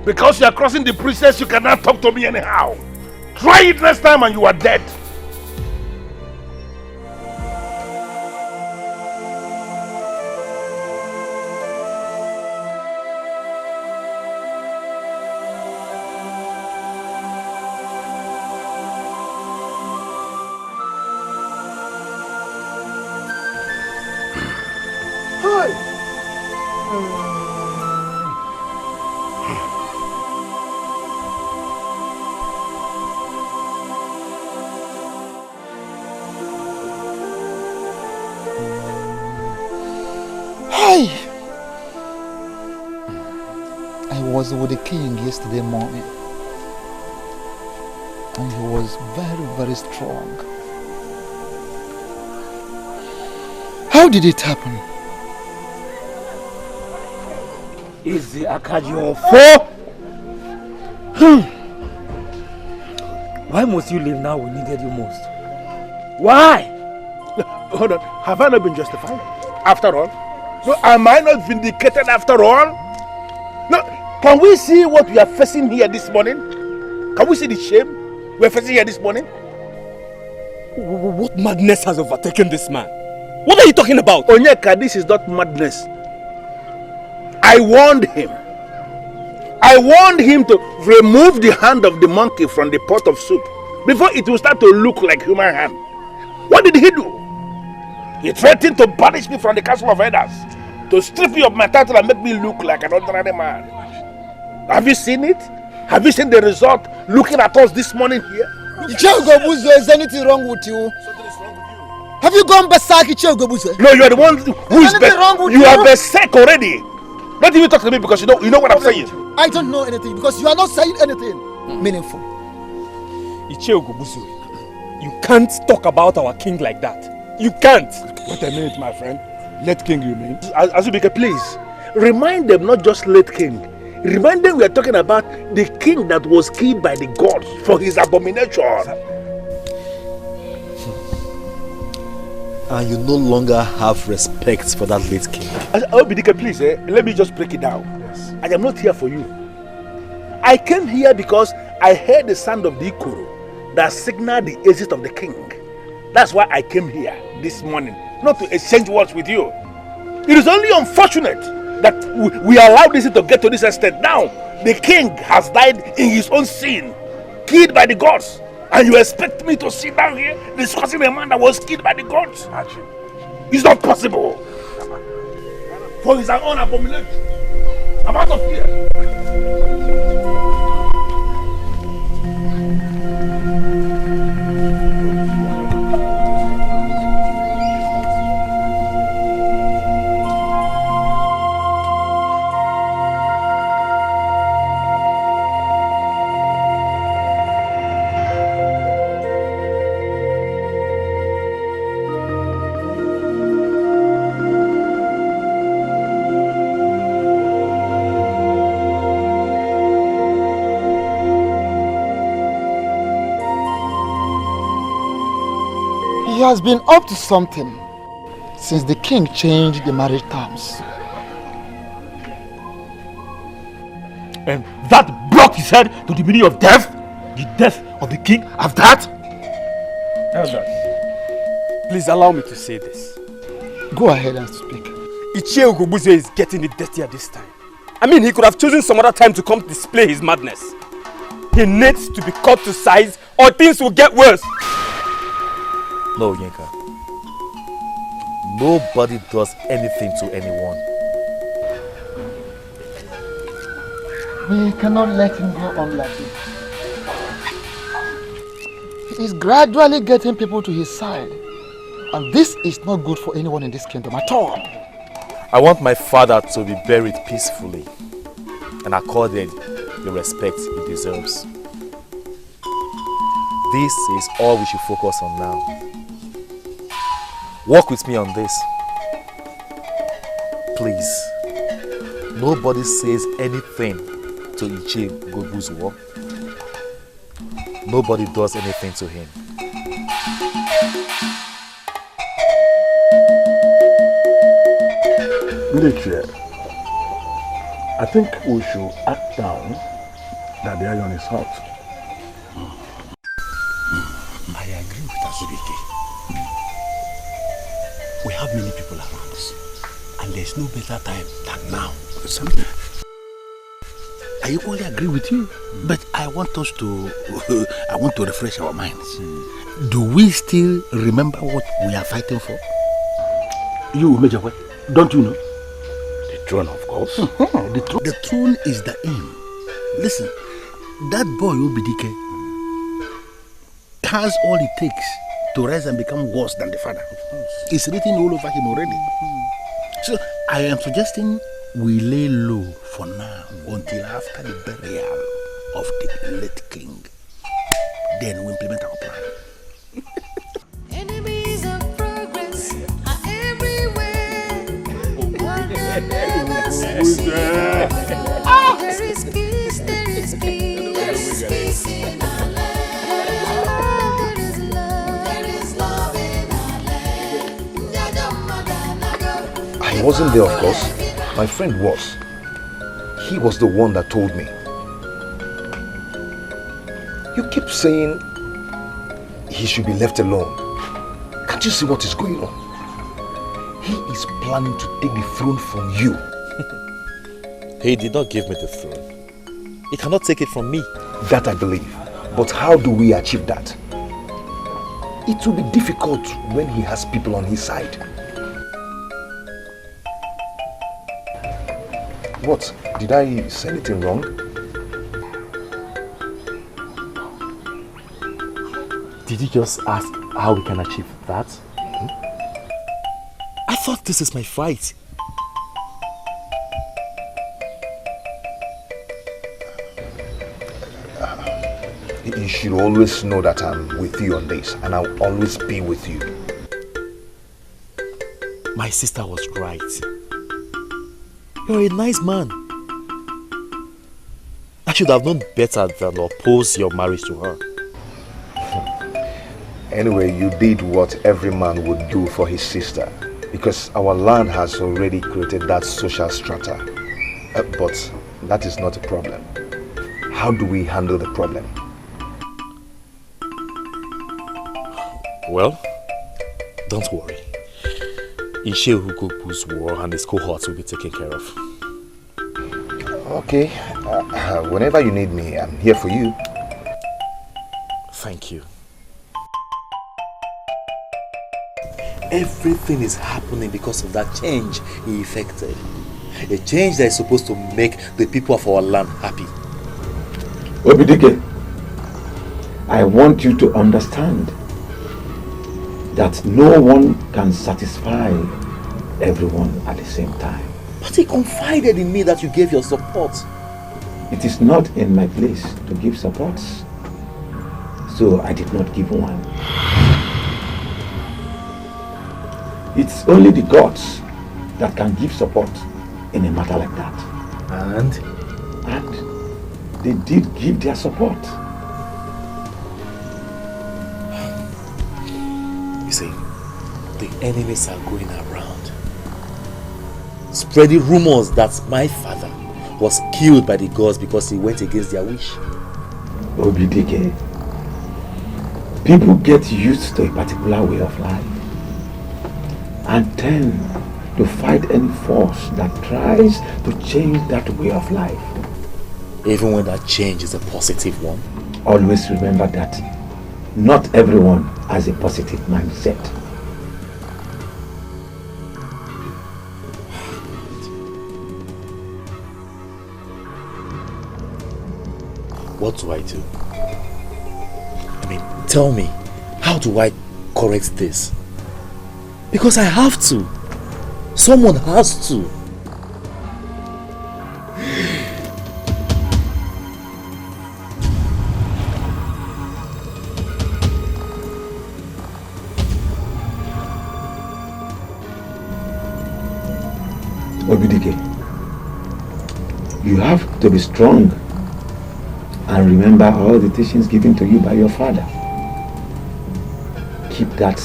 Because you are crossing the princess, you cannot talk to me anyhow. Try it next time and you are dead. I was with the king yesterday morning and he was very, very strong. How did it happen? Is the Akaji four? Why must you leave now we needed you most? Why? Hold on, have I not been justified? After all? No, am I not vindicated after all? No, can we see what we are facing here this morning? Can we see the shame we are facing here this morning? What madness has overtaken this man? What are you talking about? Onyeka, this is not madness. I warned him. I warned him to remove the hand of the monkey from the pot of soup before it will start to look like human hand. What did he do? He threatened to banish me from the castle of elders, to strip me of my title and make me look like an ordinary man. Have you seen it? Have you seen the result looking at us this morning here? Ichiogobuzo, is anything wrong with you? Have you gone berserk, Ichiogobuzo? No, you are the one who is wrong with you. You are berserk already. Don't even talk to me because you know what I'm saying. I don't know anything because you are not saying anything meaningful. Ichiogobuzo, you can't talk about our king like that. You can't. Wait a minute, my friend. Late king, you mean? Azubike, please. Remind them not just late king. Remind them we are talking about the king that was killed by the gods for his abomination. And you no longer have respect for that late king. Obidike, please, let me just break it down. Yes. I am not here for you. I came here because I heard the sound of the ikoro that signaled the exit of the king. That's why I came here this morning, not to exchange words with you. It is only unfortunate that we allowed this to get to this extent. Now, the king has died in his own sin, killed by the gods. And you expect me to sit down here discussing a man that was killed by the gods? It's not possible. For his own abomination. I'm out of here. He has been up to something since the king changed the marriage terms. And that what he said to the meaning of death? The death of the king of that? Elders, please allow me to say this. Go ahead and speak. Ichie Ugezu is getting it dirtier this time. I mean, he could have chosen some other time to come display his madness. He needs to be cut to size or things will get worse. No, Yinka. Nobody does anything to anyone. We cannot let him go on like this. He is gradually getting people to his side. And this is not good for anyone in this kingdom at all. I want my father to be buried peacefully and accorded the respect he deserves. This is all we should focus on now. Work with me on this. Please, nobody says anything to Ichie Ugezu. Nobody does anything to him. Edochie, I think we should act down that the iron is hot. I agree with Azubike. We have many people around us, and there's no better time than now. I equally agree with you, but I want us to, I want to refresh our minds. Do we still remember what we are fighting for? You, Major, what? Don't you know? The throne, of course. The throne is the aim. Listen, that boy Obidike has all it takes to rise and become worse than the father. It's written all over him already. So I am suggesting we lay low for now until after the burial of the late king. Then we implement our plan. Enemies of progress are everywhere, but they'll never succeed. There is peace, there is peace, there is peace in our land. There is love, there is love in our land. I wasn't there, of course. My friend was. He was the one that told me. You keep saying he should be left alone. Can't you see what is going on? He is planning to take the throne from you. He did not give me the throne. He cannot take it from me. That I believe. But how do we achieve that? It will be difficult when he has people on his side. What? Did I say anything wrong? Did you just ask how we can achieve that? I thought this is my fight. You should always know that I'm with you on this, and I'll always be with you. My sister was right. You're a nice man. I should have known better than oppose your marriage to her. Anyway, you did what every man would do for his sister, because our land has already created that social strata. But that is not a problem. How do we handle the problem? Well, don't worry. Ichie Ugezu's war and his cohorts will be taken care of. Okay. Whenever you need me, I'm here for you. Thank you. Everything is happening because of that change he effected. A change that is supposed to make the people of our land happy. Obidike, I want you to understand that no one can satisfy everyone at the same time. But he confided in me that you gave your support. It is not in my place to give support, so I did not give one. It's only the gods that can give support in a matter like that. And they did give their support. You see, the enemies are going around, spreading rumors that my father was killed by the gods because he went against their wish. Obidike, people get used to a particular way of life and tend to fight any force that tries to change that way of life. Even when that change is a positive one? Always remember that not everyone has a positive mindset. What do I do? I mean, tell me, how do I correct this? Because I have to. Someone has to. Obidike, you have to be strong and remember all the teachings given to you by your father. Keep that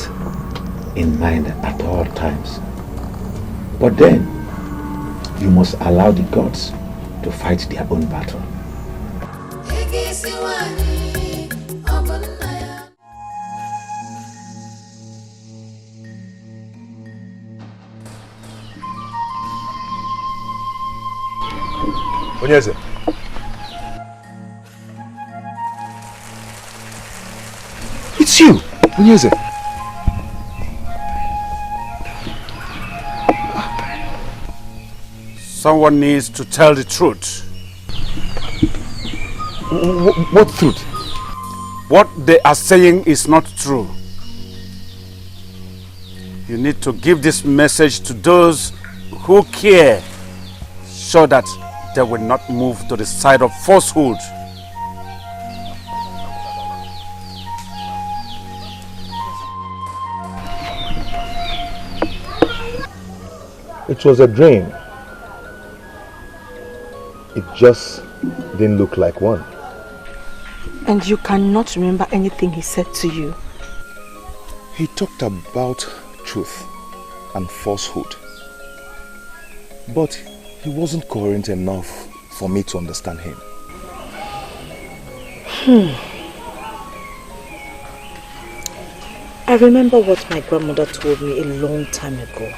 in mind at all times. But then, you must allow the gods to fight their own battle. Onyeze. It's you, Onyeze. Someone needs to tell the truth. What truth? What they are saying is not true. You need to give this message to those who care, so that they will not move to the side of falsehood. It was a dream. It just didn't look like one. And you cannot remember anything he said to you? He talked about truth and falsehood. But he wasn't coherent enough for me to understand him. I remember what my grandmother told me a long time ago.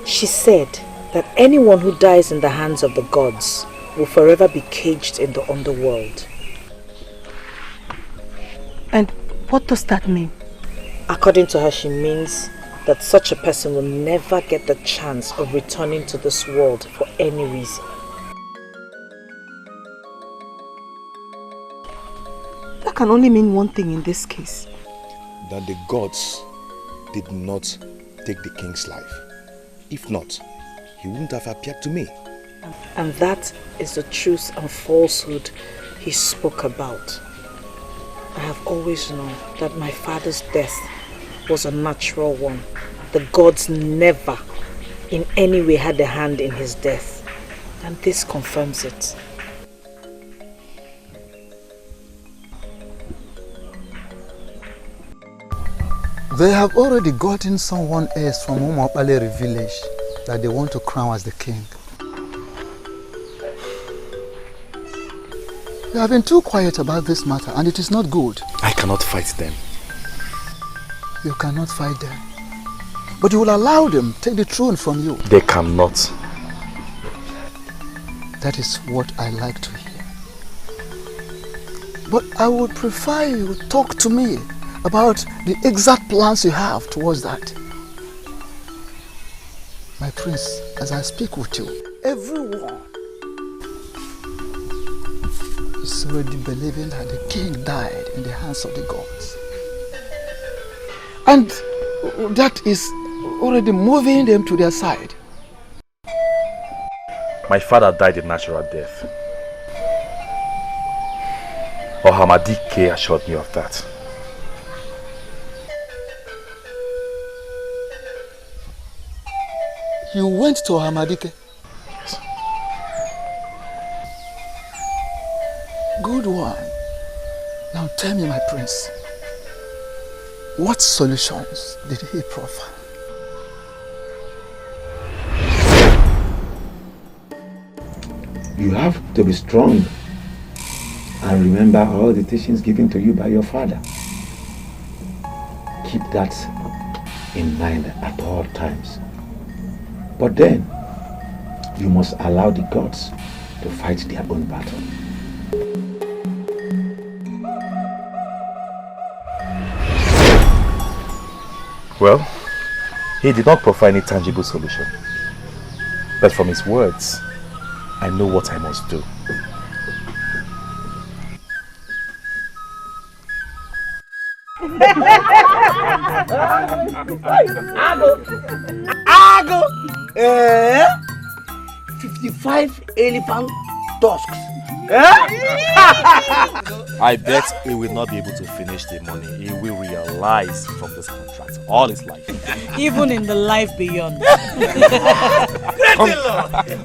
She said that anyone who dies in the hands of the gods will forever be caged in the underworld. And what does that mean? According to her, she means that such a person will never get the chance of returning to this world for any reason. That can only mean one thing in this case. That the gods did not take the king's life. If not, he wouldn't have appeared to me. And that is the truth and falsehood he spoke about. I have always known that my father's death was a natural one. The gods never in any way had a hand in his death. And this confirms it. They have already gotten someone else from Umapalere village that they want to crown as the king. You have been too quiet about this matter and it is not good. I cannot fight them. You cannot fight them. But you will allow them to take the throne from you. They cannot. That is what I like to hear. But I would prefer you talk to me about the exact plans you have towards that. My prince, as I speak with you, everyone is already believing that the king died in the hands of the gods. And that is already moving them to their side. My father died a natural death. Ohamadike assured me of that. You went to Ohamadike? Yes. Good one. Now tell me, my prince, what solutions did he proffer? You have to be strong and remember all the teachings given to you by your father. Keep that in mind at all times. But then, you must allow the gods to fight their own battle. Well, he did not provide any tangible solution. But from his words, I know what I must do. Ago! 55 elephant tusks. I bet he will not be able to finish the money. He will realize from this contract all his life. Even in the life beyond.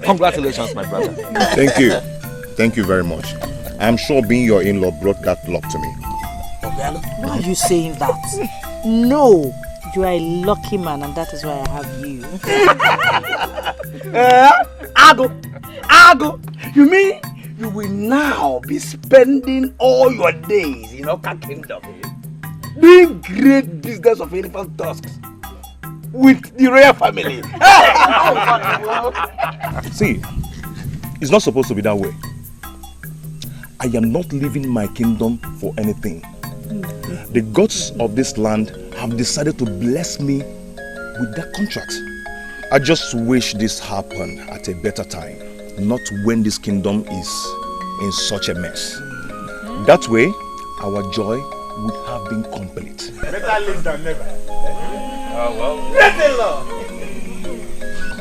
Congratulations, my brother. Thank you. Thank you very much. I'm sure being your in-law brought that luck to me. Why are you saying that? No, you are a lucky man and that is why I have you. Ago! You mean you will now be spending all your days in Oka Kingdom doing great business of elephant tusks with the royal family? See, it's not supposed to be that way. I am not leaving my kingdom for anything. The gods of this land have decided to bless me with that contract. I just wish this happened at a better time, not when this kingdom is in such a mess. That way, our joy would have been complete. Better late than never.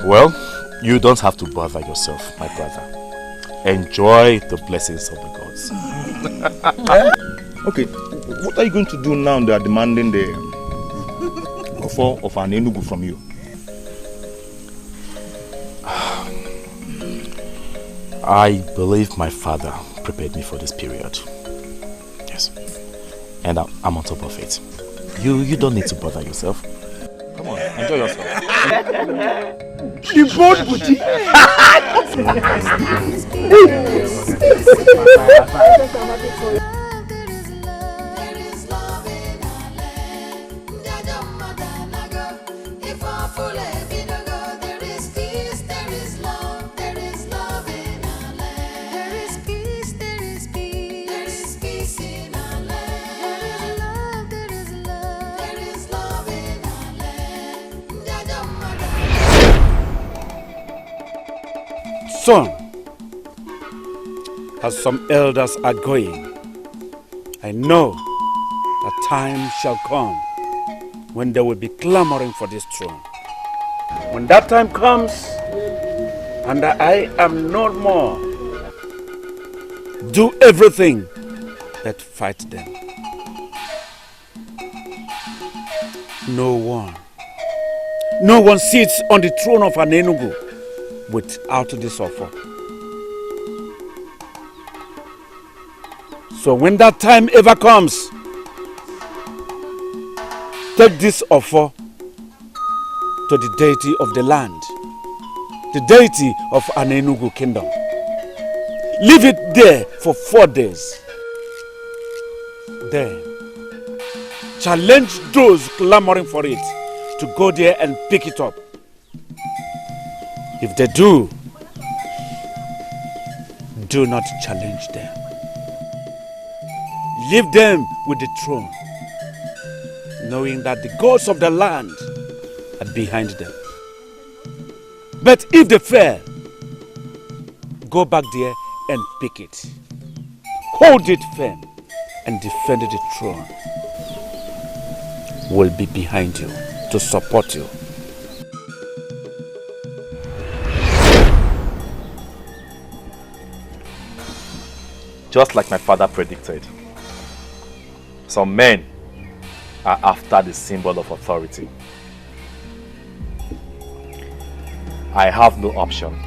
Well, you don't have to bother yourself, my brother. Enjoy the blessings of the gods. Okay, what are you going to do now they are demanding the offer of an enugu from you? I believe my father prepared me for this period. Yes. And I'm on top of it. You don't need to bother yourself. Come on, enjoy yourself. The boat booty. Son, as some elders are going, I know a time shall come when they will be clamoring for this throne. When that time comes, and I am no more, do everything but fight them. No one sits on the throne of an Enugu without this offer. So when that time ever comes, take this offer to the deity of the land, the deity of an Enugu kingdom. Leave it there for 4 days. Then challenge those clamoring for it to go there and pick it up. If they do not challenge them. Leave them with the throne, knowing that the gods of the land are behind them. But if they fail, go back there and pick it. Hold it firm and defend the throne. Will be behind you to support you. Just like my father predicted, some men are after the symbol of authority. I have no option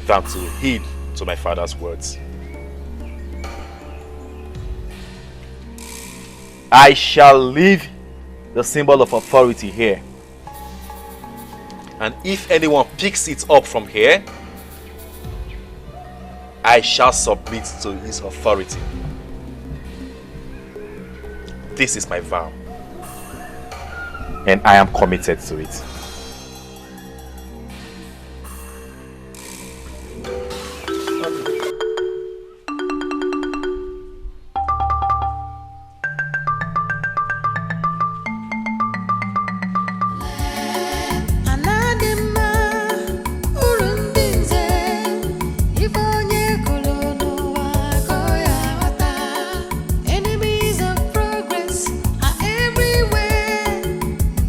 than to heed to my father's words. I shall leave the symbol of authority here. And if anyone picks it up from here, I shall submit to his authority. This is my vow. And I am committed to it. Enemies of progress are everywhere,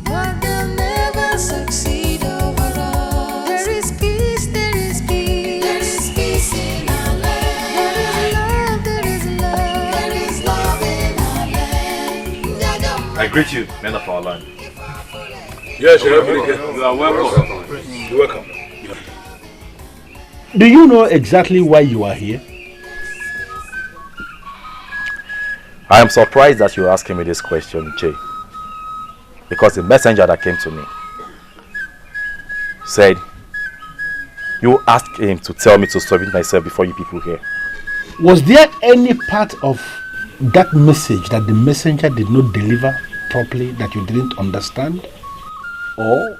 but they'll never succeed over us. There is peace, there is peace. There is peace in our land. There is love, there is love. There is love in our land. I greet you, men of our land. Yes, you are welcome. You're welcome. Do you know exactly why you are here? I am surprised that you're asking me this question, Che. Because the messenger that came to me said, you asked him to tell me to submit myself before you people here. Was there any part of that message that the messenger did not deliver properly that you didn't understand? Or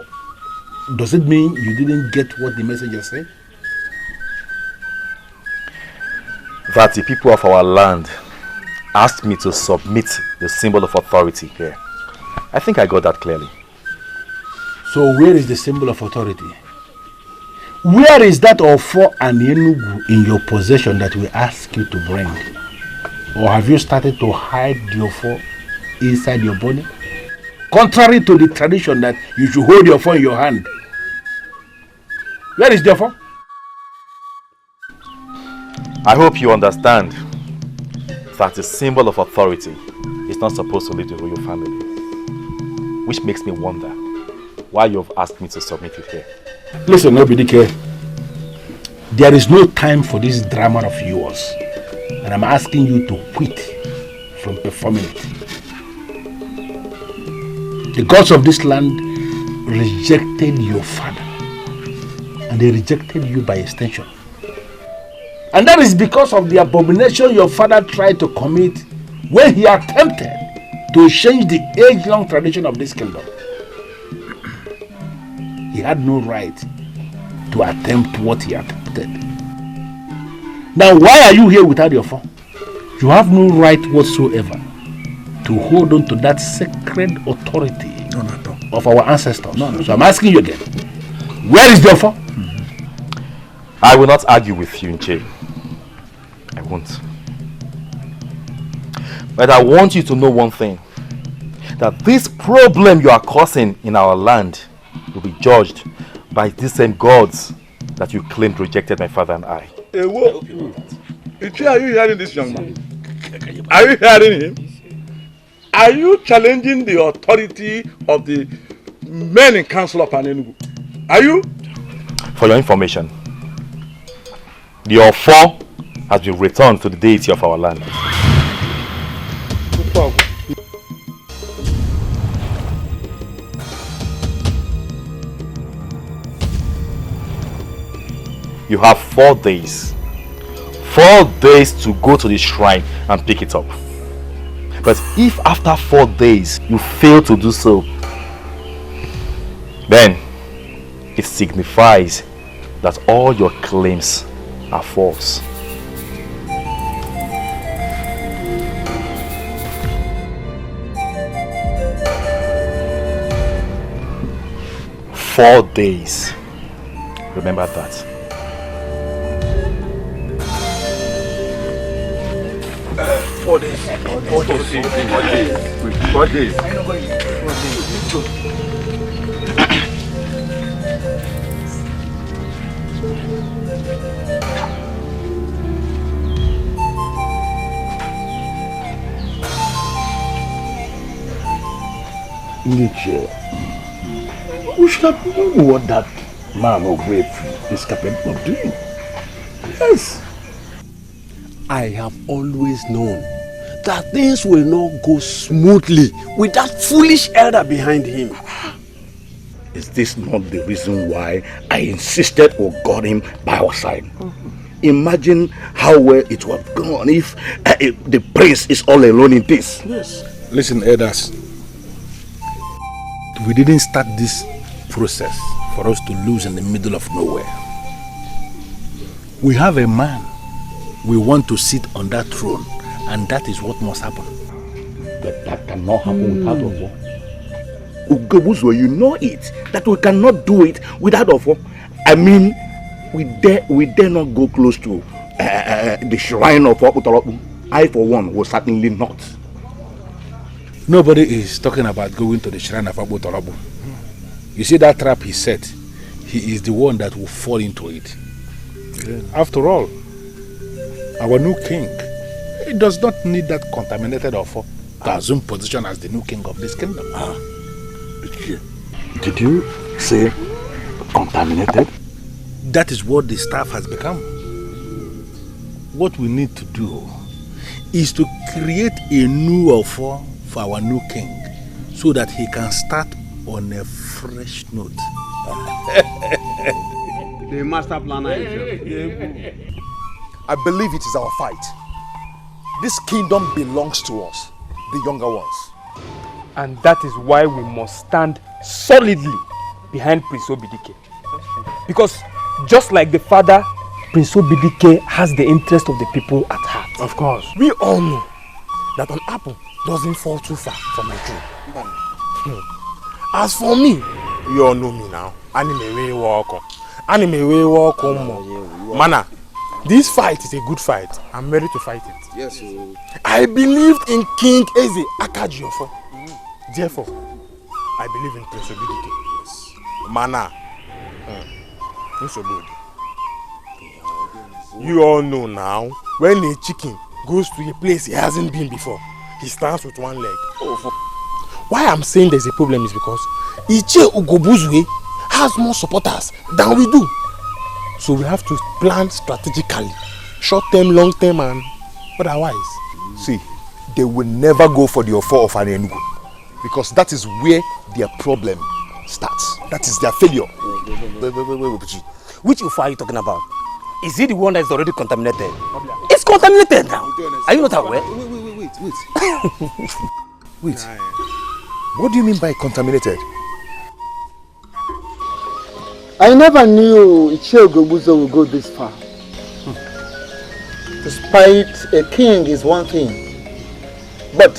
does it mean you didn't get what the messenger said? That the people of our land asked me to submit the symbol of authority here. I think I got that clearly. So where is the symbol of authority? Where is that Ofo and Enugu in your possession that we ask you to bring? Or have you started to hide the Ofo inside your body? Contrary to the tradition that you should hold your phone in your hand. Where is the Ofo? I hope you understand that the symbol of authority is not supposed to leave the royal family. Which makes me wonder why you have asked me to submit it here. Listen, Obidike, there is no time for this drama of yours. And I'm asking you to quit from performing it. The gods of this land rejected your father. And they rejected you by extension. And that is because of the abomination your father tried to commit when he attempted to change the age-long tradition of this kingdom. He had no right to attempt what he attempted. Now, why are you here without your phone? You have no right whatsoever to hold on to that sacred authority of our ancestors. So I'm asking you again, where is your phone? I will not argue with you, Nche. I won't. But I want you to know one thing. That this problem you are causing in our land will be judged by these same gods that you claimed rejected my father and I. Hey, whoa. Nche, are you hearing this young man? Are you hearing him? Are you challenging the authority of the men in council of Enugu? Are you? For your information, the Ofo has been returned to the deity of our land. You have 4 days. 4 days to go to the shrine and pick it up. But if after 4 days you fail to do so, then it signifies that all your claims are false. Four days. Remember that. 4 days. 4 days. 4 days. 4 days. Nature. We should have known what that man of rape is capable of doing. Yes. I have always known that things will not go smoothly with that foolish elder behind him. Is this not the reason why I insisted we got him by our side? Imagine how well it would have gone if the prince is all alone in this. Yes. Listen, elders. We didn't start this process for us to lose in the middle of nowhere. We have a man we want to sit on that throne, and that is what must happen. But that cannot happen without Ofo. Ugezu, you know it, that we cannot do it without Ofo. I mean, we dare not go close to the shrine of Okutoropu. I, for one, will certainly not. Nobody is talking about going to the shrine of Okutoropu. You see that trap he set? He is the one that will fall into it. Yeah. After all, our new king, he does not need that contaminated Ofo to assume position as the new king of this kingdom. Did you say contaminated? That is what the staff has become. What we need to do is to create a new Ofo for our new king so that he can start on a fresh note. The master planner. I believe it is our fight. This kingdom belongs to us, the younger ones. And that is why we must stand solidly behind Prince Obidike. Because just like the father, Prince Obidike has the interest of the people at heart. Of course. We all know that an apple doesn't fall too far from a tree. As for me, you all know me now. Anime walk. Mana, this fight is a good fight. I'm ready to fight it. Yes. I believed in King Eze Akajiofo. Therefore, I believe in Prince Obidike. Yes. Mana. You all know now, when a chicken goes to a place he hasn't been before, he stands with one leg. Why I'm saying there's a problem is because Iche Ugobuzwe has more supporters than we do. So we have to plan strategically, short term, long term, and otherwise. See, they will never go for the Ofo of Anenugu because that is where their problem starts. That is their failure. Wait. Which Ofo are you talking about? Is it the one that is already contaminated? It's contaminated now. Are you not aware? Wait. What do you mean by contaminated? I never knew Ichie Ogobuzo would go this far. To spite a king is one thing, but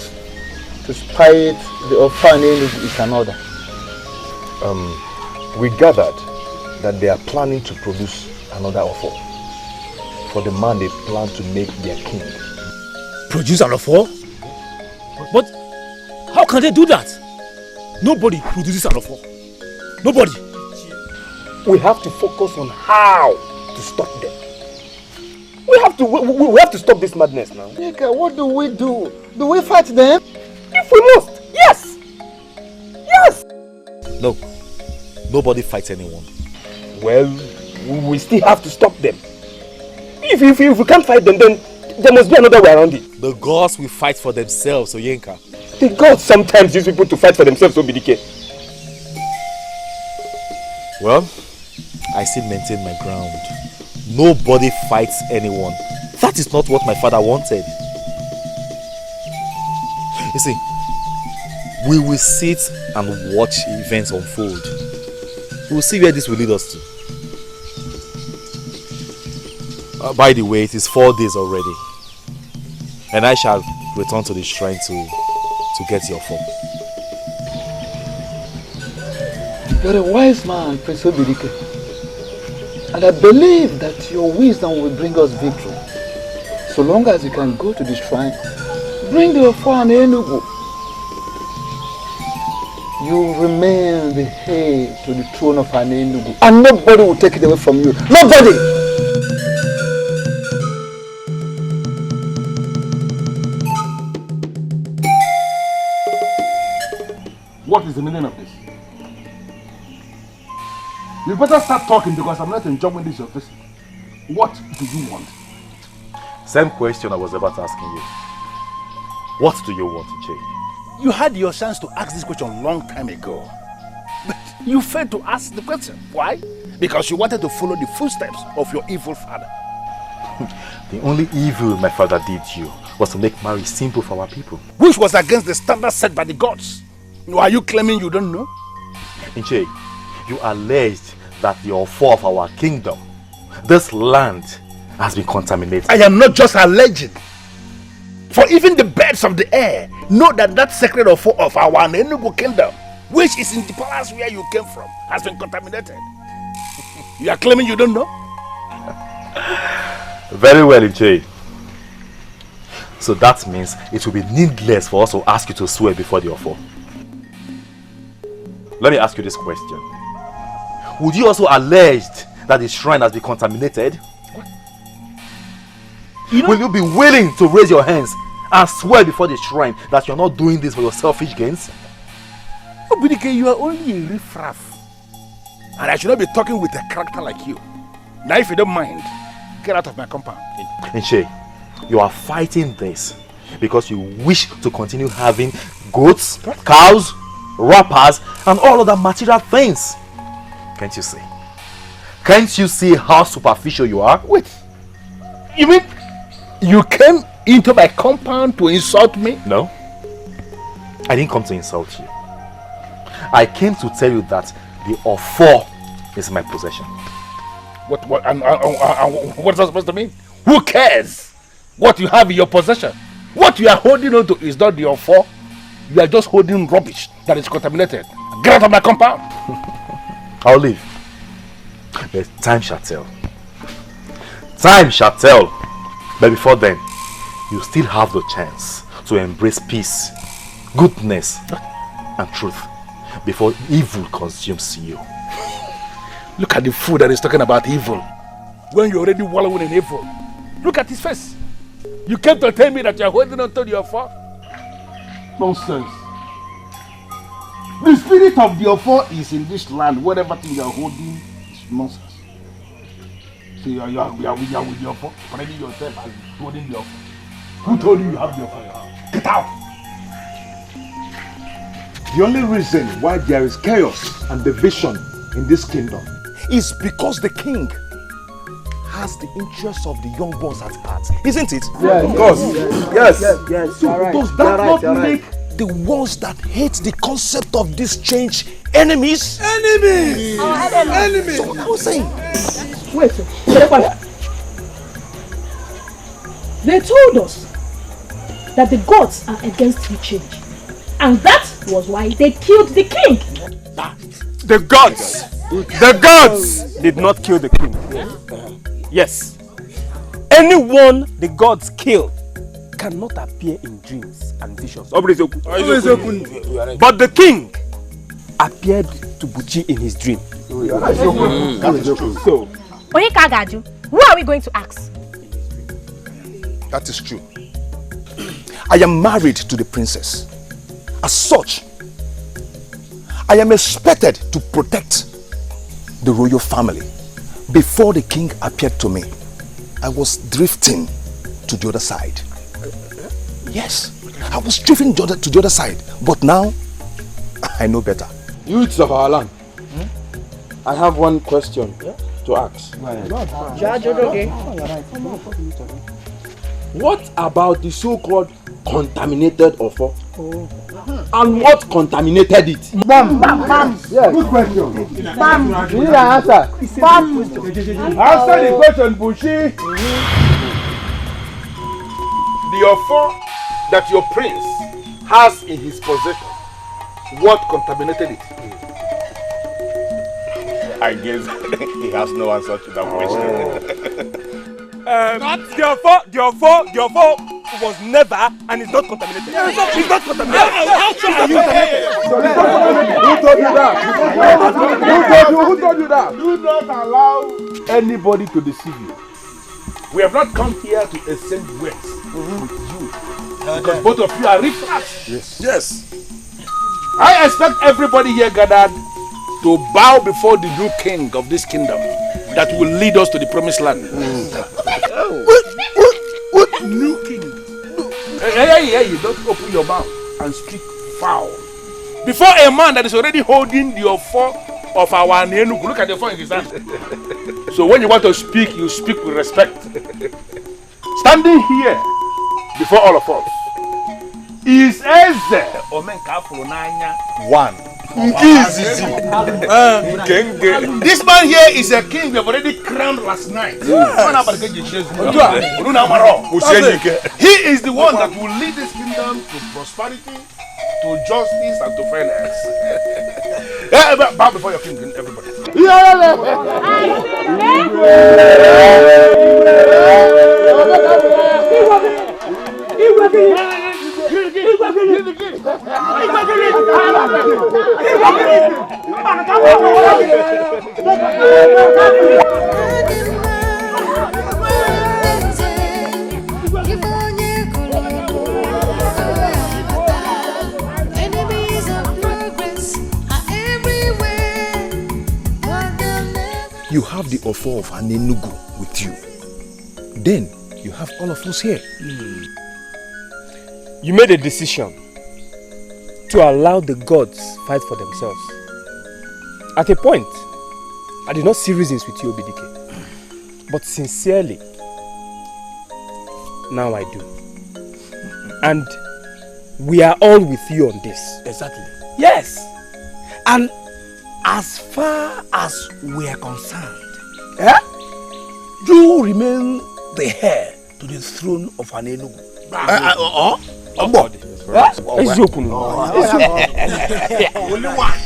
to spite the Ofan is another. We gathered that they are planning to produce another Ofo for the man they plan to make their king. Produce an Ofo? But how can they do that? Nobody produces an Ofo. Nobody. We have to focus on how to stop them. We have to stop this madness now. Nika, what do we do? Do we fight them? If we must, yes! Yes! No, nobody fights anyone. Well, we still have to stop them. If we can't fight them, then there must be another way around it. The gods will fight for themselves, Oyenka. The gods sometimes use people to fight for themselves, Obidike. Well, I still maintain my ground. Nobody fights anyone. That is not what my father wanted. You see, we will sit and watch events unfold. We will see where this will lead us to. By the way, it is 4 days already. And I shall return to the shrine to get your form. You're a wise man, Prince Obidike. And I believe that your wisdom will bring us victory. So long as you can go to the shrine, bring the Ofo and Enugu. You remain the heir to the throne of Enugu. And nobody will take it away from you. Nobody! What is the meaning of this? You better start talking because I'm not enjoying this your visit. What do you want? Same question I was about asking you. What do you want, Iche? You had your chance to ask this question a long time ago. But you failed to ask the question. Why? Because you wanted to follow the footsteps of your evil father. The only evil my father did you was to make marriage simple for our people. Which was against the standards set by the gods. Are you claiming you don't know? Inche, you alleged that the offer of our kingdom, this land, has been contaminated. I am not just alleging. For even the birds of the air know that that sacred offer of our Enugu kingdom, which is in the palace where you came from, has been contaminated. You are claiming you don't know? Very well, Inche. So that means it will be needless for us to ask you to swear before the offer. Let me ask you this question. Would you also allege that the shrine has been contaminated? Will you be willing to raise your hands and swear before the shrine that you're not doing this for your selfish gains? Obidike, you are only a riffraff. And I should not be talking with a character like you. Now if you don't mind, get out of my compound. Inche, you are fighting this because you wish to continue having goats, cows, wrappers, and all other material things. Can't you see? Can't you see how superficial you are? Wait, you mean you came into my compound to insult me? No, I didn't come to insult you. I came to tell you that the offer is my possession. What is that supposed to mean? Who cares what you have in your possession? What you are holding on to is not the offer. You are just holding rubbish that is contaminated. Get out of my compound. I'll leave. But time shall tell. Time shall tell. But before then, you still have the chance to embrace peace, goodness, and truth before evil consumes you. Look at the fool that is talking about evil when you're already wallowing in evil. Look at his face. You came to tell me that you're holding on to the offer? Nonsense. The spirit of the offer is in this land. Whatever thing you are holding is nonsense. So you are with the offer, spreading yourself as holding the offer. Who told you you have the offer? Get out! The only reason why there is chaos and division in this kingdom is because the king has the interests of the young ones at heart, isn't it? Yes, of course. Yes. So Right. does that not Right. make the ones that hate the concept of this change enemies? Enemies! Enemies! So what I was saying. Wait, they told us that the gods are against the change. And that was why they killed the king. The gods did not kill the king. Yes. Anyone the gods kill cannot appear in dreams and visions. But the king appeared to Buchi in his dream. That is true. So, Oyekagaju, who are we going to ask? That is true. I am married to the princess. As such, I am expected to protect the royal family. Before the king appeared to me, I was drifting to the other side. Yes, I was drifting to the other side. But now, I know better. Youths of our land, I have one question to ask. What about the so-called contaminated offer? And what contaminated it? Yes. Good question. You need an answer. Answer the question, Bushi. The offer that your prince has in his possession, what contaminated it? I guess he has no answer to that question. the offer was never and is not contaminated. It's not contaminated. Who told you that? Do not allow anybody to deceive you. We have not come here to exchange words with you. Because both of you are riffraff. Yes. I expect everybody here gathered to bow before the new king of this kingdom that will lead us to the promised land. What new king? Hey, don't open your mouth and speak foul. Before a man that is already holding the offer of our Nenugu, look at the offer in his hand. So when you want to speak, you speak with respect. Standing here before all of us is Eze One. This man here is a king we have already crowned last night. He is the one that will lead this kingdom to prosperity, to justice, and to fairness. Bow before your king, everybody. You have the offer of Anenugu with you. Then you have all of us here. You made a decision to allow the gods fight for themselves. At a point, I did not see reasons with you, Obidike. But sincerely, now I do. And we are all with you on this. Exactly. Yes. And as far as we are concerned, you remain the heir to the throne of Anenugu. Only one.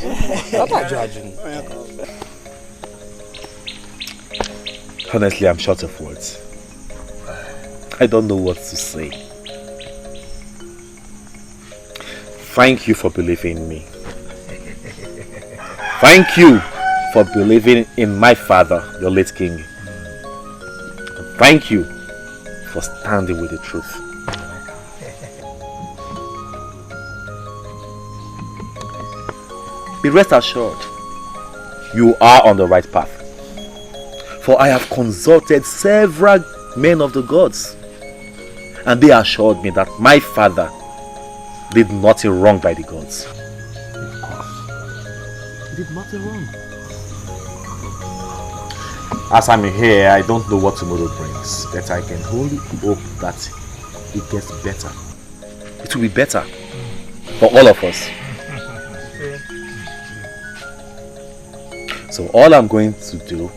Honestly, I'm short of words. I don't know what to say. Thank you for believing in me. Thank you for believing in my father, your late king. Thank you for standing with the truth. Be rest assured, you are on the right path. For I have consulted several men of the gods, and they assured me that my father did nothing wrong by the gods. He did nothing wrong. As I'm here, I don't know what tomorrow brings, but I can only hope that it gets better. It will be better for all of us. So all I'm going to do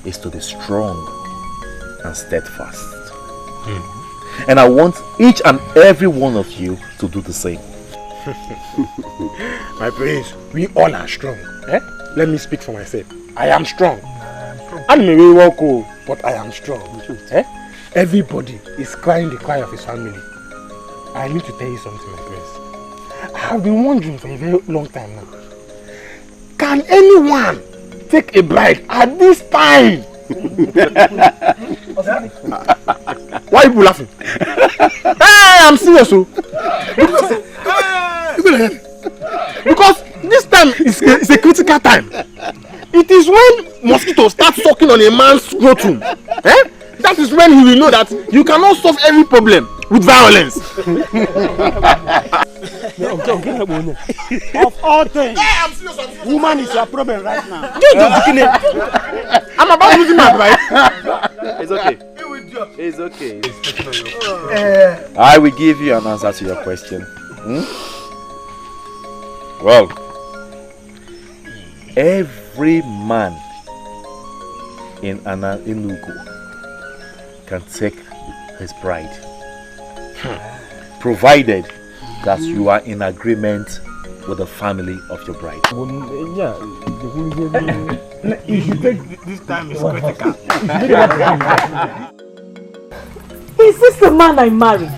is to be strong and steadfast. And I want each and every one of you to do the same. My prince, we all are strong. Let me speak for myself. I am strong. I may be walk, but I am strong. Everybody is crying the cry of his family. I need to tell you something, my prince. I have been wondering for a very long time now. Can anyone take a bride at this time? Why are you laughing? Hey, I'm serious. Because this time is a critical time. It is when mosquitoes start sucking on a man's scrotum. That is when he will know that you cannot solve every problem with violence. Of all things, woman is your problem right now. I'm about losing my bride. It's okay. It's okay. I will give you an answer to your question. Well, every man in Anenugu can take his bride, provided that you are in agreement with the family of your bride. You should take this time is critical. Is this the man I married?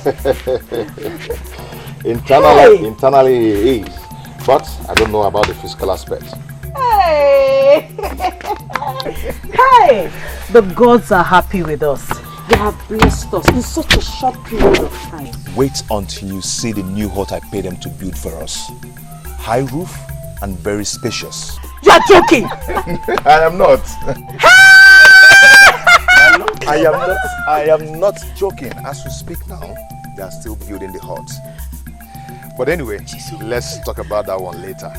Internally he is, but I don't know about the physical aspect. Hey! Hey! The gods are happy with us. They have blessed us in such a short period of time. Wait until you see the new hut I paid them to build for us. High roof and very spacious. You are joking! I am not. I am not joking. As we speak now, they are still building the hut. But anyway, let's talk about that one later.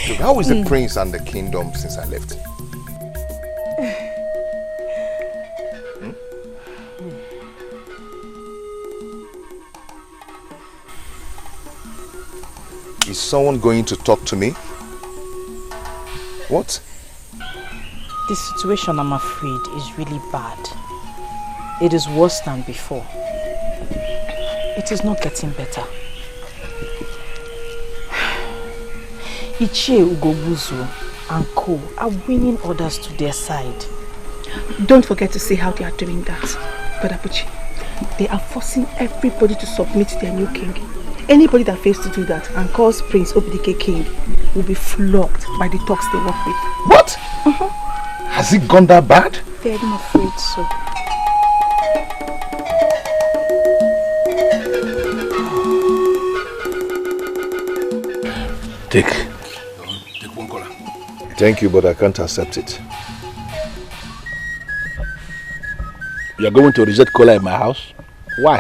So how is the prince and the kingdom since I left? someone going to talk to me? What? The situation, I'm afraid, is really bad. It is worse than before. It is not getting better. Ichie, ugezu and co are winning others to their side. Don't forget to see how they are doing that, Brother Buchi. They are forcing everybody to submit to their new king. Anybody that fails to do that and calls Prince Obidike king will be flogged by the thugs they work with. What? Has it gone that bad? Very afraid so. Take one cola. Thank you, but I can't accept it. You're going to reject cola in my house? Why?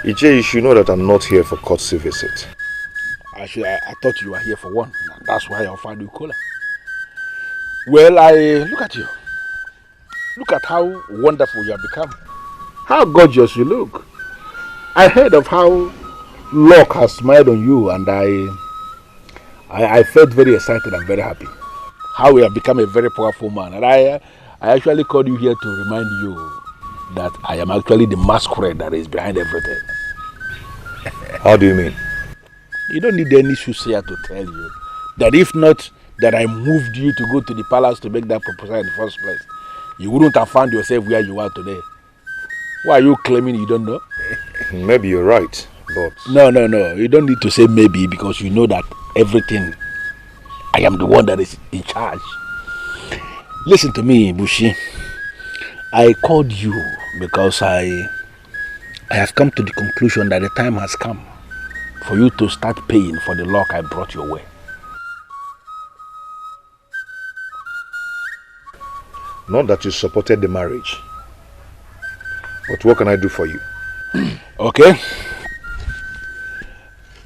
Ichie, you should know that I'm not here for courtesy visit. I thought you were here for one. That's why I offered you cola. Well, look at you. Look at how wonderful you have become. How gorgeous you look. I heard of how luck has smiled on you, and I felt very excited and very happy. How you have become a very powerful man. And I actually called you here to remind you that I am actually the masquerade that is behind everything. How do you mean? You don't need any soothsayer to tell you that if not that I moved you to go to the palace to make that proposal in the first place, you wouldn't have found yourself where you are today. Why are you claiming you don't know? Maybe you're right, but... No. You don't need to say maybe, because you know that everything, I am the one that is in charge. Listen to me, Bushi. I called you because I have come to the conclusion that the time has come for you to start paying for the luck I brought your way. Not that you supported the marriage, but what can I do for you? Okay.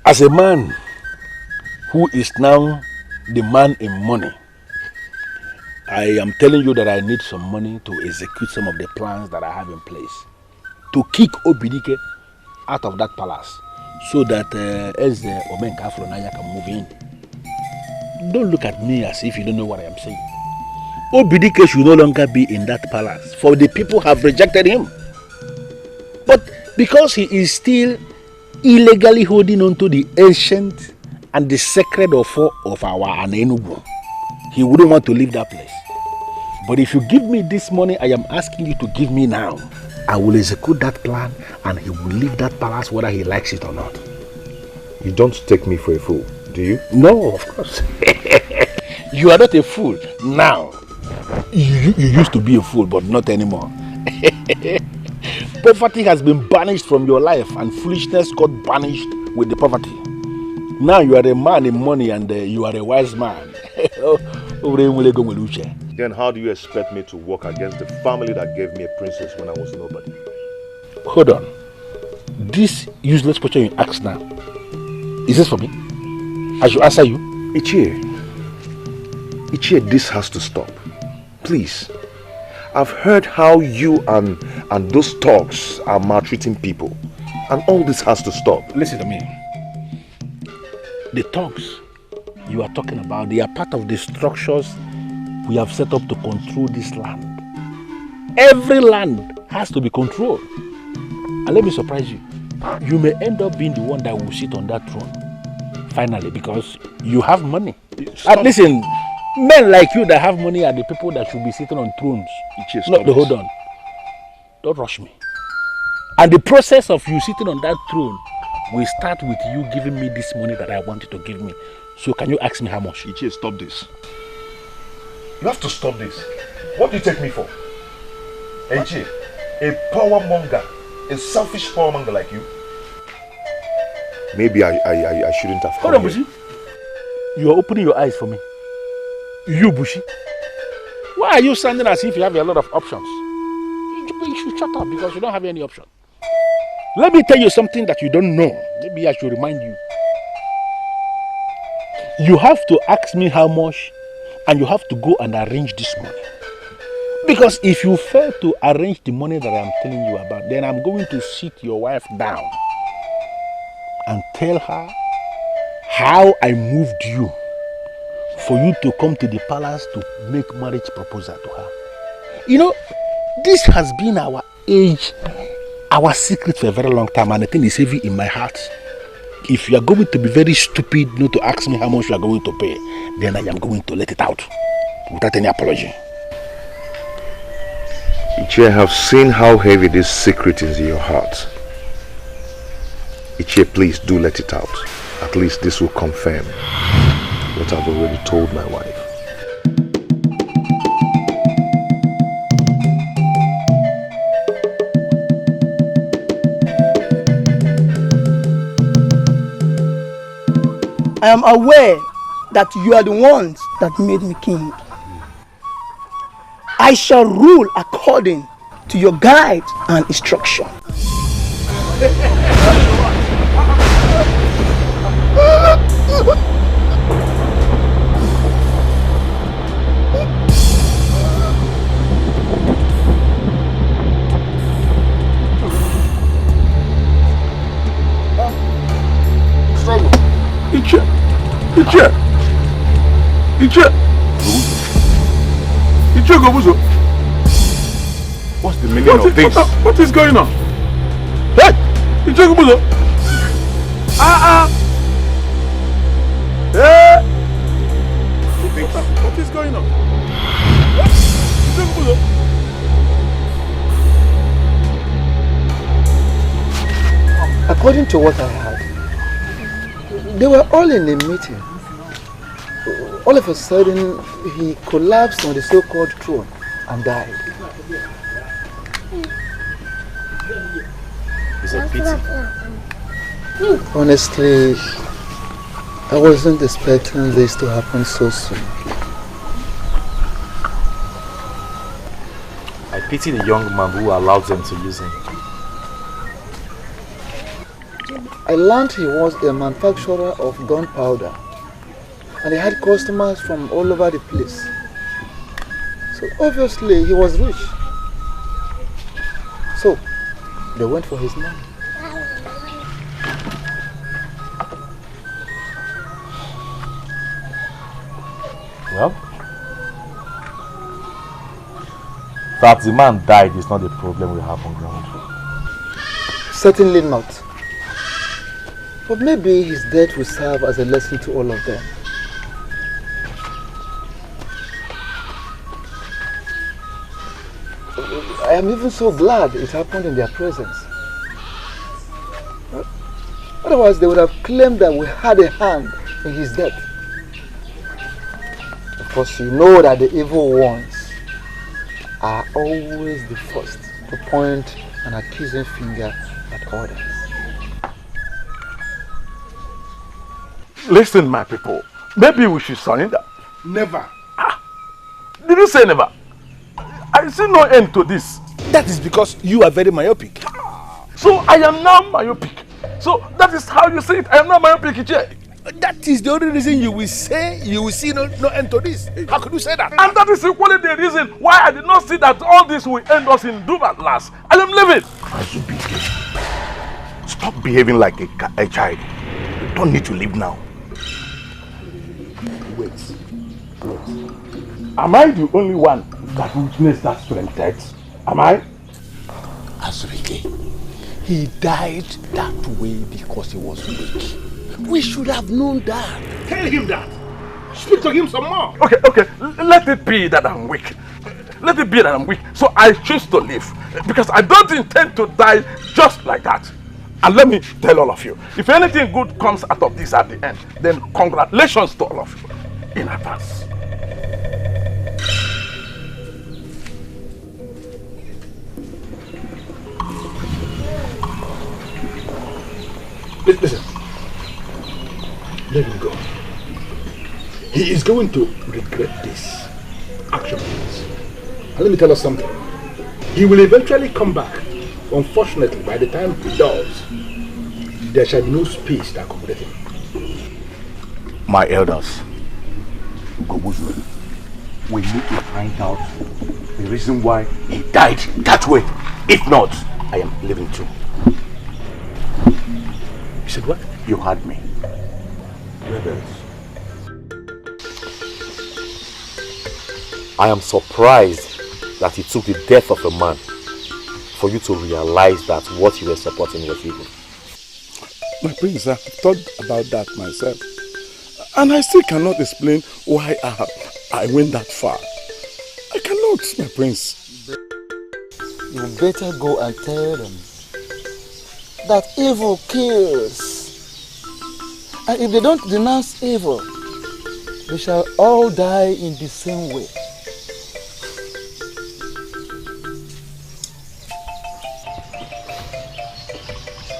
As a man who is now the man in money, I am telling you that I need some money to execute some of the plans that I have in place to kick Obidike out of that palace so that Eze Omenka Afronaya can move in. Don't look at me as if you don't know what I am saying. Obidike should no longer be in that palace, for the people have rejected him. But because he is still illegally holding on to the ancient and the sacred offer of our Anenugu, he wouldn't want to leave that place. But if you give me this money I am asking you to give me now, I will execute that plan and he will leave that palace whether he likes it or not. You don't take me for a fool, do you? No, of course. You are not a fool now. You used to be a fool, but not anymore. Poverty has been banished from your life and foolishness got banished with the poverty. Now you are a man in money and you are a wise man. Then how do you expect me to work against the family that gave me a princess when I was nobody? Hold on. This useless question you ask now, is this for me? I should answer you. Ichie, this has to stop. Please. I've heard how you and those thugs are maltreating people. And all this has to stop. Listen to me. The thugs you are talking about, they are part of the structures we have set up to control this land. Every land has to be controlled. And let me surprise you. You may end up being the one that will sit on that throne. Finally, because you have money. And listen, men like you that have money are the people that should be sitting on thrones. Hold on. Don't rush me. And the process of you sitting on that throne will start with you giving me this money that I want you to give me. So can you ask me how much? Ichie, stop this. You have to stop this. What do you take me for? Ichie, a power monger, a selfish power monger like you? Maybe I shouldn't have come. Hold on, Bushi. You are opening your eyes for me. You, Bushi. Why are you sounding as if you have a lot of options? You should shut up because you don't have any option. Let me tell you something that you don't know. Maybe I should remind you. You have to ask me how much and you have to go and arrange this money. Because if you fail to arrange the money that I'm telling you about, then I'm going to sit your wife down and tell her how I moved you for you to come to the palace to make marriage proposal to her. You know, this has been our age, our secret for a very long time, and the thing is heavy in my heart. If you are going to be very stupid not to ask me how much you are going to pay, then I am going to let it out without any apology. Ichie, I have seen how heavy this secret is in your heart. Ichie, please do let it out. At least this will confirm what I've already told my wife. I am aware that you are the ones that made me king. I shall rule according to your guide and instruction. Ichie Gobuzo. What's the meaning of this? What is going on? Hey! Ichie Gobuzo. Hey! What is going on? Ichie Gobuzo. According to what I heard, they were all in a meeting. All of a sudden, he collapsed on the so-called throne and died. It's a pity. Honestly, I wasn't expecting this to happen so soon. I pity the young man who allowed them to use him. I learned he was a manufacturer of gunpowder, and he had customers from all over the place. So obviously he was rich. So they went for his money. Well, that the man died is not the problem we have on ground. Certainly not. But maybe his death will serve as a lesson to all of them. I am even so glad it happened in their presence. Otherwise, they would have claimed that we had a hand in his death. Of course, you know that the evil ones are always the first to point an accusing finger at others. Listen, my people. Maybe we should surrender. Never. Did you say never? I see no end to this. That is because you are very myopic. So I am now myopic. So that is how you say it. I am now myopic, Ichie. That is the only reason you will say you will see no end to this. How could you say that? And that is equally the reason why I did not see that all this will end us in doom at last. I am leaving. Stop behaving like a child. You don't need to leave now. Wait. Am I the only one that witnessed that strange death? Am I? Azurike, he died that way because he was weak. We should have known that. Tell him that. Speak to him some more. Okay. Let it be that I'm weak. Let it be that I'm weak. So I choose to live. Because I don't intend to die just like that. And let me tell all of you, if anything good comes out of this at the end, then congratulations to all of you in advance. Listen. Let him go. He is going to regret this action. And let me tell us something. He will eventually come back. Unfortunately, by the time he does, there shall be no space to accommodate him. My elders, Gobuzu, we need to find out the reason why he died that way. If not, I am leaving too. You said what? You heard me. Rebels. I am surprised that it took the death of a man for you to realize that what you were supporting was evil. My prince, I've thought about that myself. And I still cannot explain why I went that far. I cannot, my prince. You better go and tell them that evil kills. And if they don't denounce evil, they shall all die in the same way.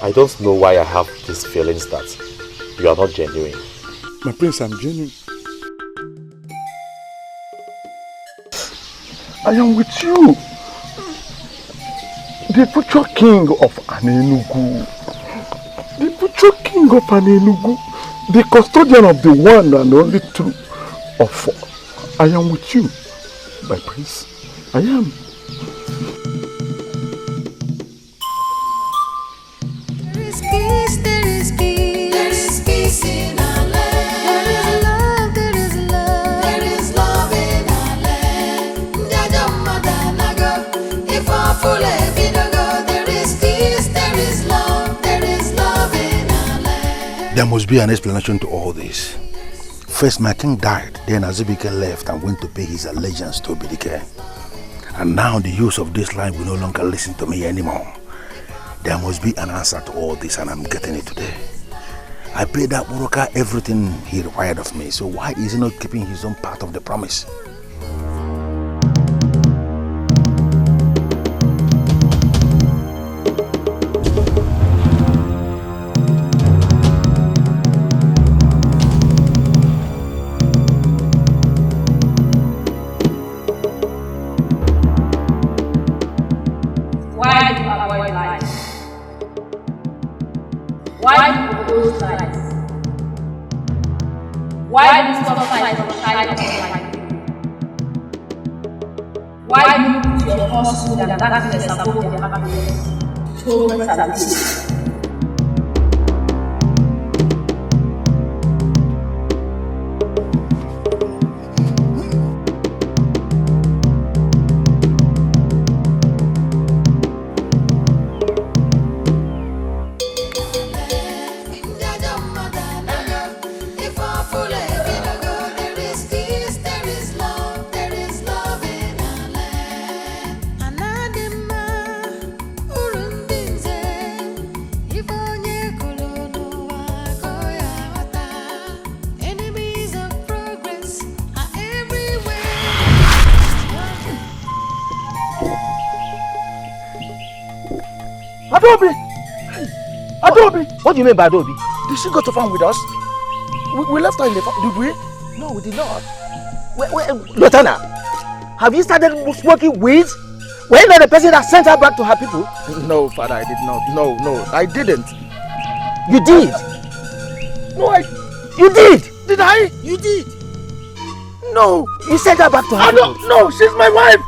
I don't know why I have these feelings that you are not genuine. My prince, I'm genuine. I am with you. The future king of Anenugu. The future king of Anenugu. The custodian of the one and only true of four. I am with you, my prince. I am. There is peace in our land. There is love, there is love in our land. If our full there is peace, there is love in our land. There must be an explanation to all this. First, my king died, then Azubike left and went to pay his allegiance to Obidike. And now the use of this line will no longer listen to me anymore. There must be an answer to all this, and I'm getting it today. I paid that Buruka everything he required of me, so why is he not keeping his own part of the promise? Why do you avoid lies? Why do you oppose lies? Why do you stop fights from shining upon my people? Why do you put your falsehood and darkness above your happiness, progress and peace? Adobe! Adobe! What do you mean by Adobe? Did she go to farm with us? We left her in the farm, did we? No, we did not. Lotana, have you started smoking weeds? Were you not the person that sent her back to her people? No, father, I did not. No, I didn't. You did? No, You did? Did I? You did. No, you sent her back to her people. No, she's my wife.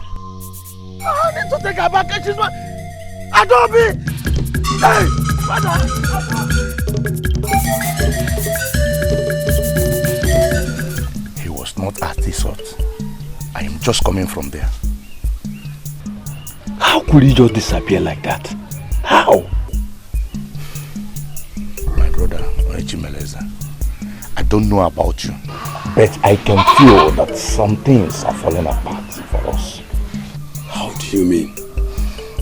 I need to take her back. She's my... Adobe! Hey, father! He was not at this hut. I am just coming from there. How could he just disappear like that? How? My brother, Oechimeleza, I don't know about you, but I can feel that some things are falling apart for us. How do you mean?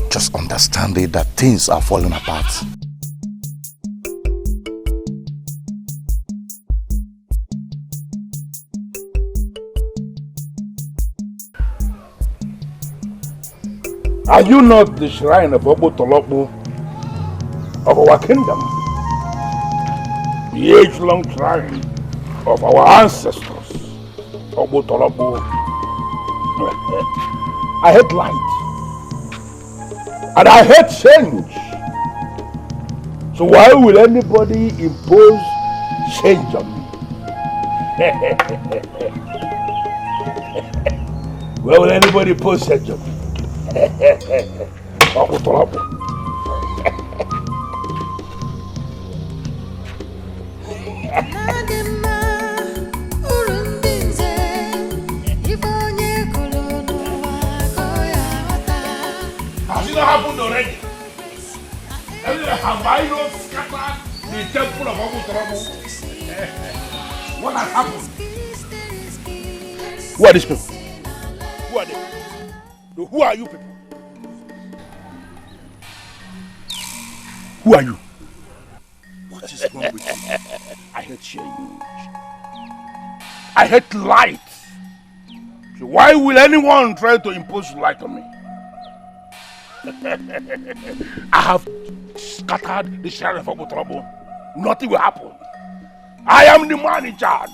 Just understand it that things are falling apart. Are you not the shrine of Obo Tolokbo of our kingdom? The age-long shrine of our ancestors, Obo Tolokbo. I hate light. And I hate change. So why will anybody impose change on me? Why will anybody impose change on me? not happened already? Have I not scattered the temple of Abu Trouble? What has happened? Who are these people? Who are they? Who are you people? Who are you? What is wrong with you? I hate change. I hate light. So why will anyone try to impose light on me? I have scattered the sheriff of trouble. Nothing will happen. I am the man in charge.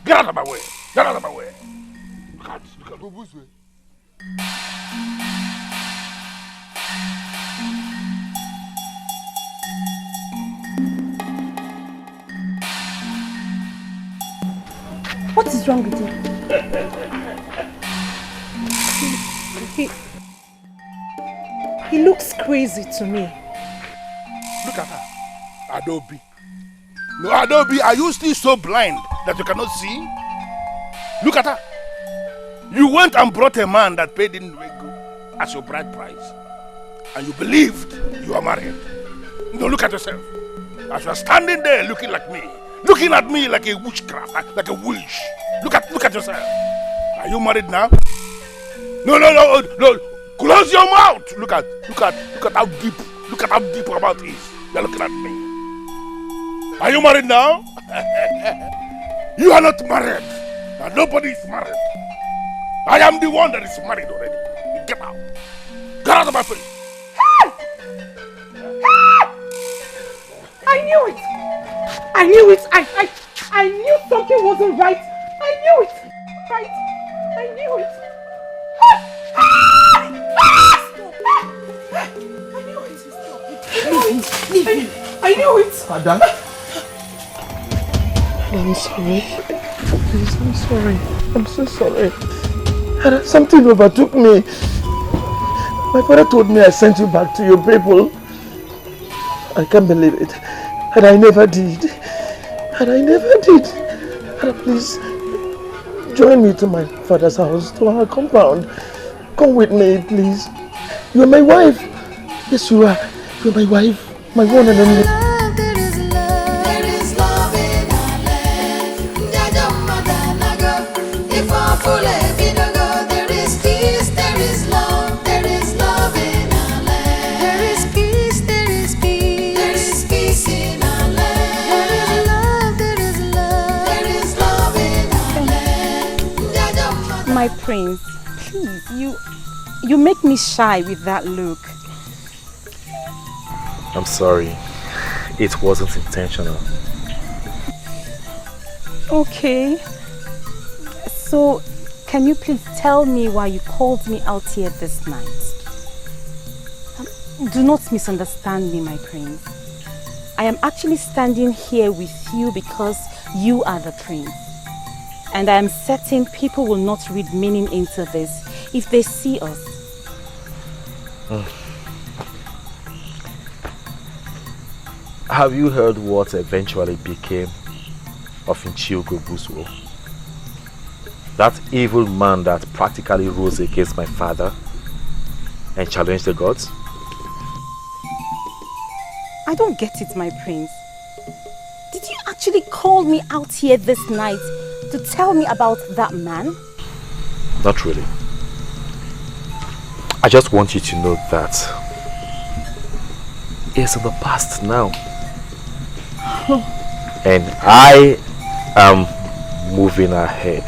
Get out of my way. Get out of my way. You can't go this way. What is wrong with you? He looks crazy to me. Look at her. Adobe. No, Adobe, are you still so blind that you cannot see? Look at her. You went and brought a man that paid in Wego as your bride price. And you believed you are married. No, look at yourself. As you are standing there looking like me. Looking at me like a witchcraft, like a witch. Look at yourself. Are you married now? No. Close your mouth. Look at how deep. Look at how deep our mouth is. You're looking at me. Are you married now? You are not married. Now nobody is married. I am the one that is married already. Get out. Get out of my face. I knew it. I knew it. I knew something wasn't right. I knew it. Right? I knew it. Leave me. I knew it. Madam. I'm sorry. Please, I'm sorry. I'm so sorry. Something overtook me. My father told me I sent you back to your people. I can't believe it. And I never did. Please, join me to my father's house, to our compound. Come with me, please. You're my wife. Yes, you are. You're my wife. My one and only. My prince, please, you make me shy with that look. I'm sorry. It wasn't intentional. Okay. So, can you please tell me why you called me out here this night? Do not misunderstand me, my prince. I am actually standing here with you because you are the prince. And I am certain people will not read meaning into this if they see us. Have you heard what eventually became of ugezu? That evil man that practically rose against my father and challenged the gods? I don't get it, my prince. Did you actually call me out here this night to tell me about that man? Not really. I just want you to know that it's in the past now. And I am moving ahead.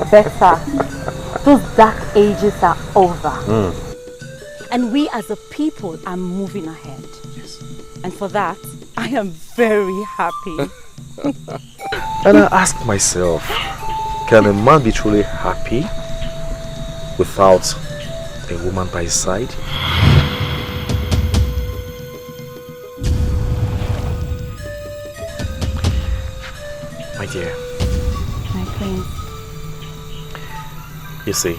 Better. Those dark ages are over. And we as a people are moving ahead. Yes. And for that, I am very happy. And I ask myself, can a man be truly happy without a woman by his side? My dear. My prince. You see,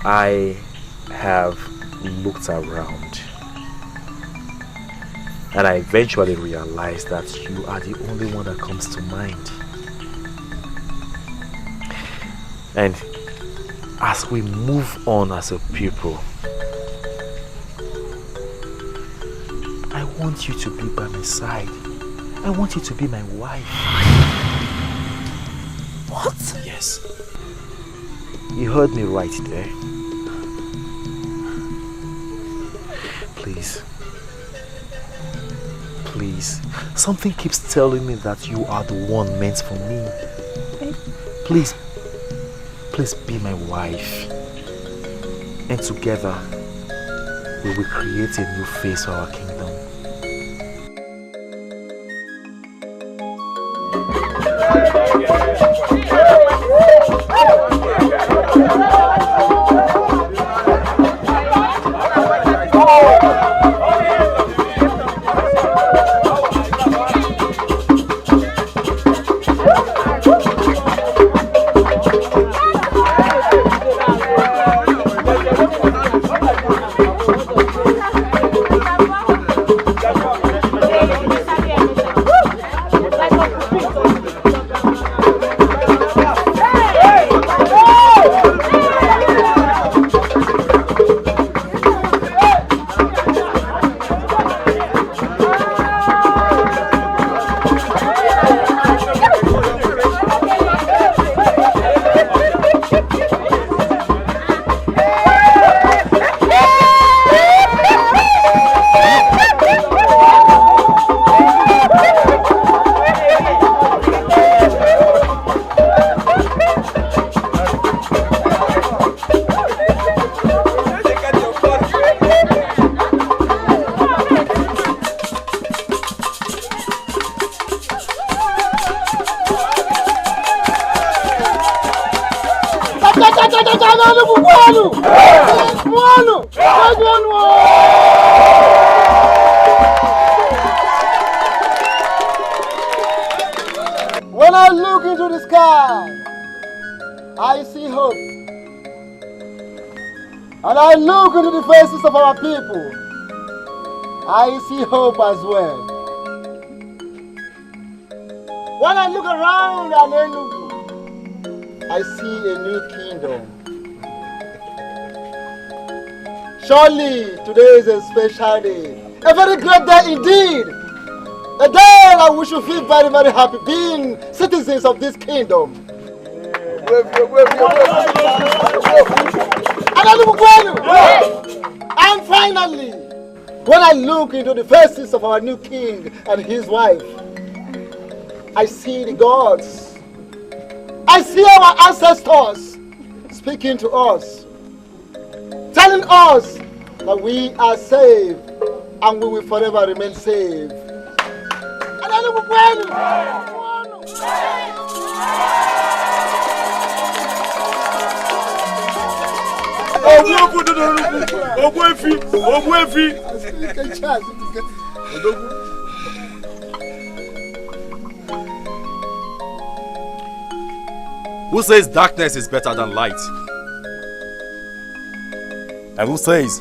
I have looked around and I eventually realized that you are the only one that comes to mind. And as we move on as a people, I want you to be by my side. I want you to be my wife. What? Yes. You heard me right there. Please. Please. Something keeps telling me that you are the one meant for me. Please. Please be my wife. And together, we will create a new face for our kingdom. When I look into the sky, I see hope. And I look into the faces of our people, I see hope as well. When I look around Enugu, I see a new kingdom. Surely today is a special day, a very great day indeed. A day that we should feel very, very happy being citizens of this kingdom. And finally, when I look into the faces of our new king and his wife, I see the gods. I see our ancestors speaking to us, telling us that we are saved and we will forever remain saved. Who says darkness is better than light? And who says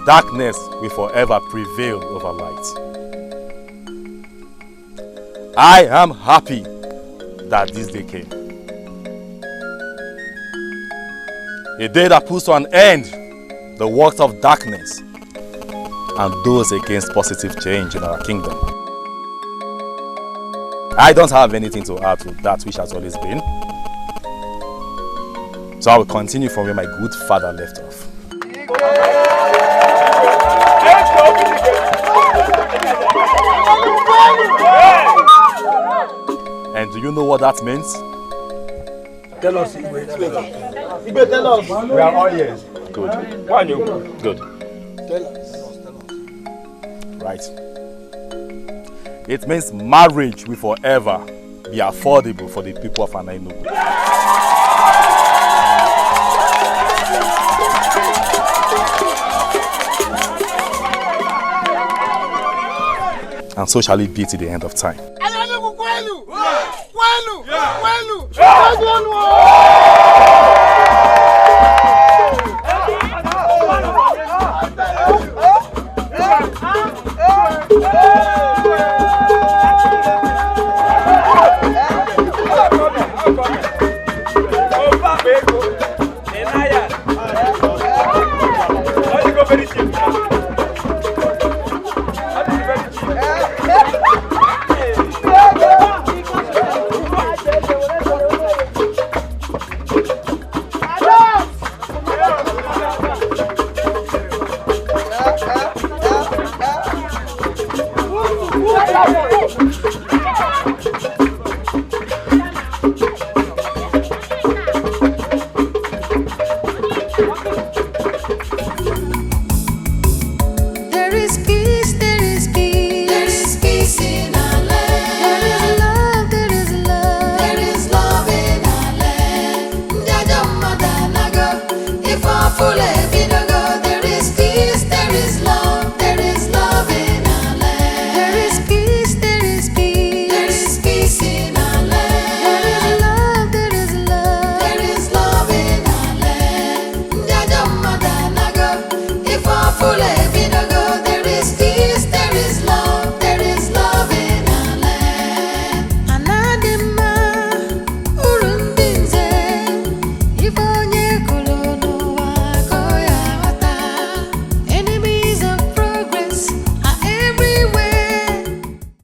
darkness will forever prevail over light? I am happy that this day came. A day that puts to an end the works of darkness and those against positive change in our kingdom. I don't have anything to add to that which has always been. So I will continue from where my good father left off. And do you know what that means? Tell us. Igwe, tell us. We are all ears. Good. Why you? Good. Tell us. Right. It means marriage will forever be affordable for the people of Enugu. And so shall it be to the end of time. Yeah.